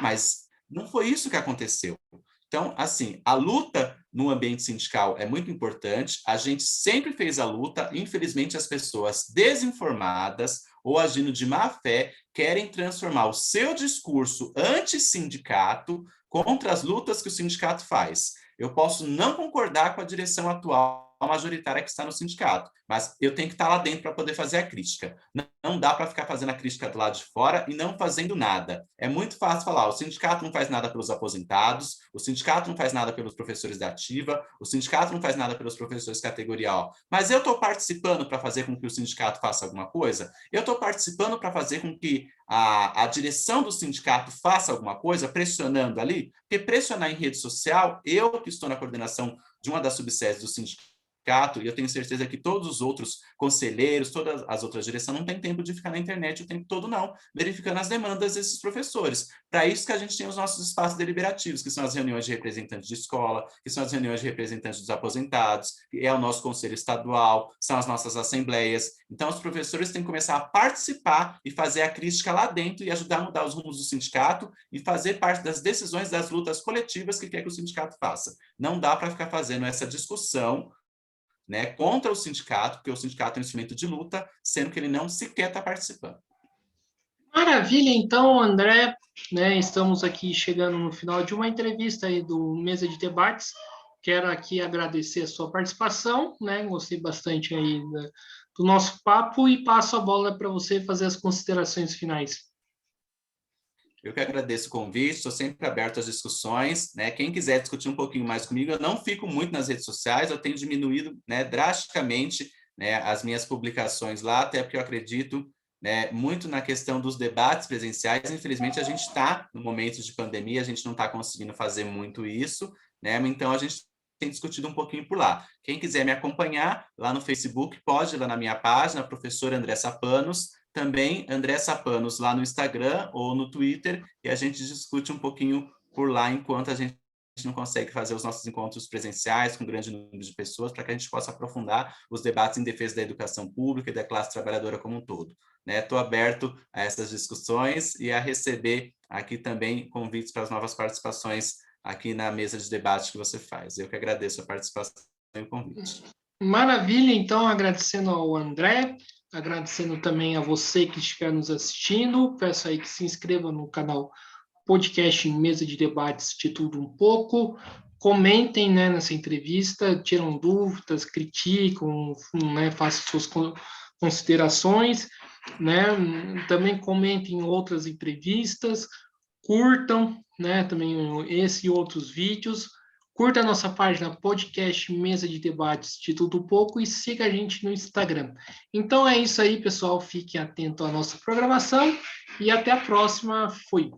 Mas não foi isso que aconteceu. Então, assim, a luta no ambiente sindical é muito importante, a gente sempre fez a luta, infelizmente as pessoas desinformadas ou agindo de má fé querem transformar o seu discurso anti-sindicato contra as lutas que o sindicato faz. Eu posso não concordar com a direção atual majoritária que está no sindicato, mas eu tenho que estar lá dentro para poder fazer a crítica. Não dá para ficar fazendo a crítica do lado de fora e não fazendo nada. É muito fácil falar, o sindicato não faz nada pelos aposentados, o sindicato não faz nada pelos professores da ativa, o sindicato não faz nada pelos professores categoria O. Mas eu estou participando para fazer com que o sindicato faça alguma coisa? Eu estou participando para fazer com que a direção do sindicato faça alguma coisa, pressionando ali? Porque pressionar em rede social, eu que estou na coordenação de uma das subsedes do sindicato, e eu tenho certeza que todos os outros conselheiros, todas as outras direções não têm tempo de ficar na internet o tempo todo, não, verificando as demandas desses professores. Para isso que a gente tem os nossos espaços deliberativos, que são as reuniões de representantes de escola, que são as reuniões de representantes dos aposentados, que é o nosso conselho estadual, são as nossas assembleias. Então, os professores têm que começar a participar e fazer a crítica lá dentro e ajudar a mudar os rumos do sindicato e fazer parte das decisões das lutas coletivas que quer que o sindicato faça. Não dá para ficar fazendo essa discussão, né, contra o sindicato, porque o sindicato é um instrumento de luta, sendo que ele não sequer está participando. Maravilha, então, André, né, estamos aqui chegando no final de uma entrevista aí do Mesa de Debates. Quero aqui agradecer a sua participação, né, gostei bastante aí do nosso papo e passo a bola para você fazer as considerações finais. Eu que agradeço o convite, estou sempre aberto às discussões, né? Quem quiser discutir um pouquinho mais comigo, eu não fico muito nas redes sociais, eu tenho diminuído, né, drasticamente, né, as minhas publicações lá, até porque eu acredito, né, muito na questão dos debates presenciais. Infelizmente, a gente está no momento de pandemia, a gente não está conseguindo fazer muito isso, né? Então a gente tem discutido um pouquinho por lá. Quem quiser me acompanhar lá no Facebook, pode ir lá na minha página, professor André Sapanos, também André Sapanos lá no Instagram ou no Twitter, e a gente discute um pouquinho por lá enquanto a gente não consegue fazer os nossos encontros presenciais com grande número de pessoas, para que a gente possa aprofundar os debates em defesa da educação pública e da classe trabalhadora como um todo. Estou aberto a essas discussões e a receber aqui também convites para as novas participações aqui na mesa de debate que você faz. Eu que agradeço a participação e o convite. Maravilha, então, agradecendo ao André, agradecendo também a você que estiver nos assistindo, peço aí que se inscreva no canal Podcast em Mesa de Debates de Tudo Um Pouco, comentem, né, nessa entrevista, tiram dúvidas, criticam, né, façam suas considerações, né, também comentem outras entrevistas, curtam, né, também esse e outros vídeos, Curta a nossa página podcast Mesa de Debates de Tudo Pouco e siga a gente no Instagram. Então é isso aí, pessoal. Fiquem atentos à nossa programação e até a próxima. Fui!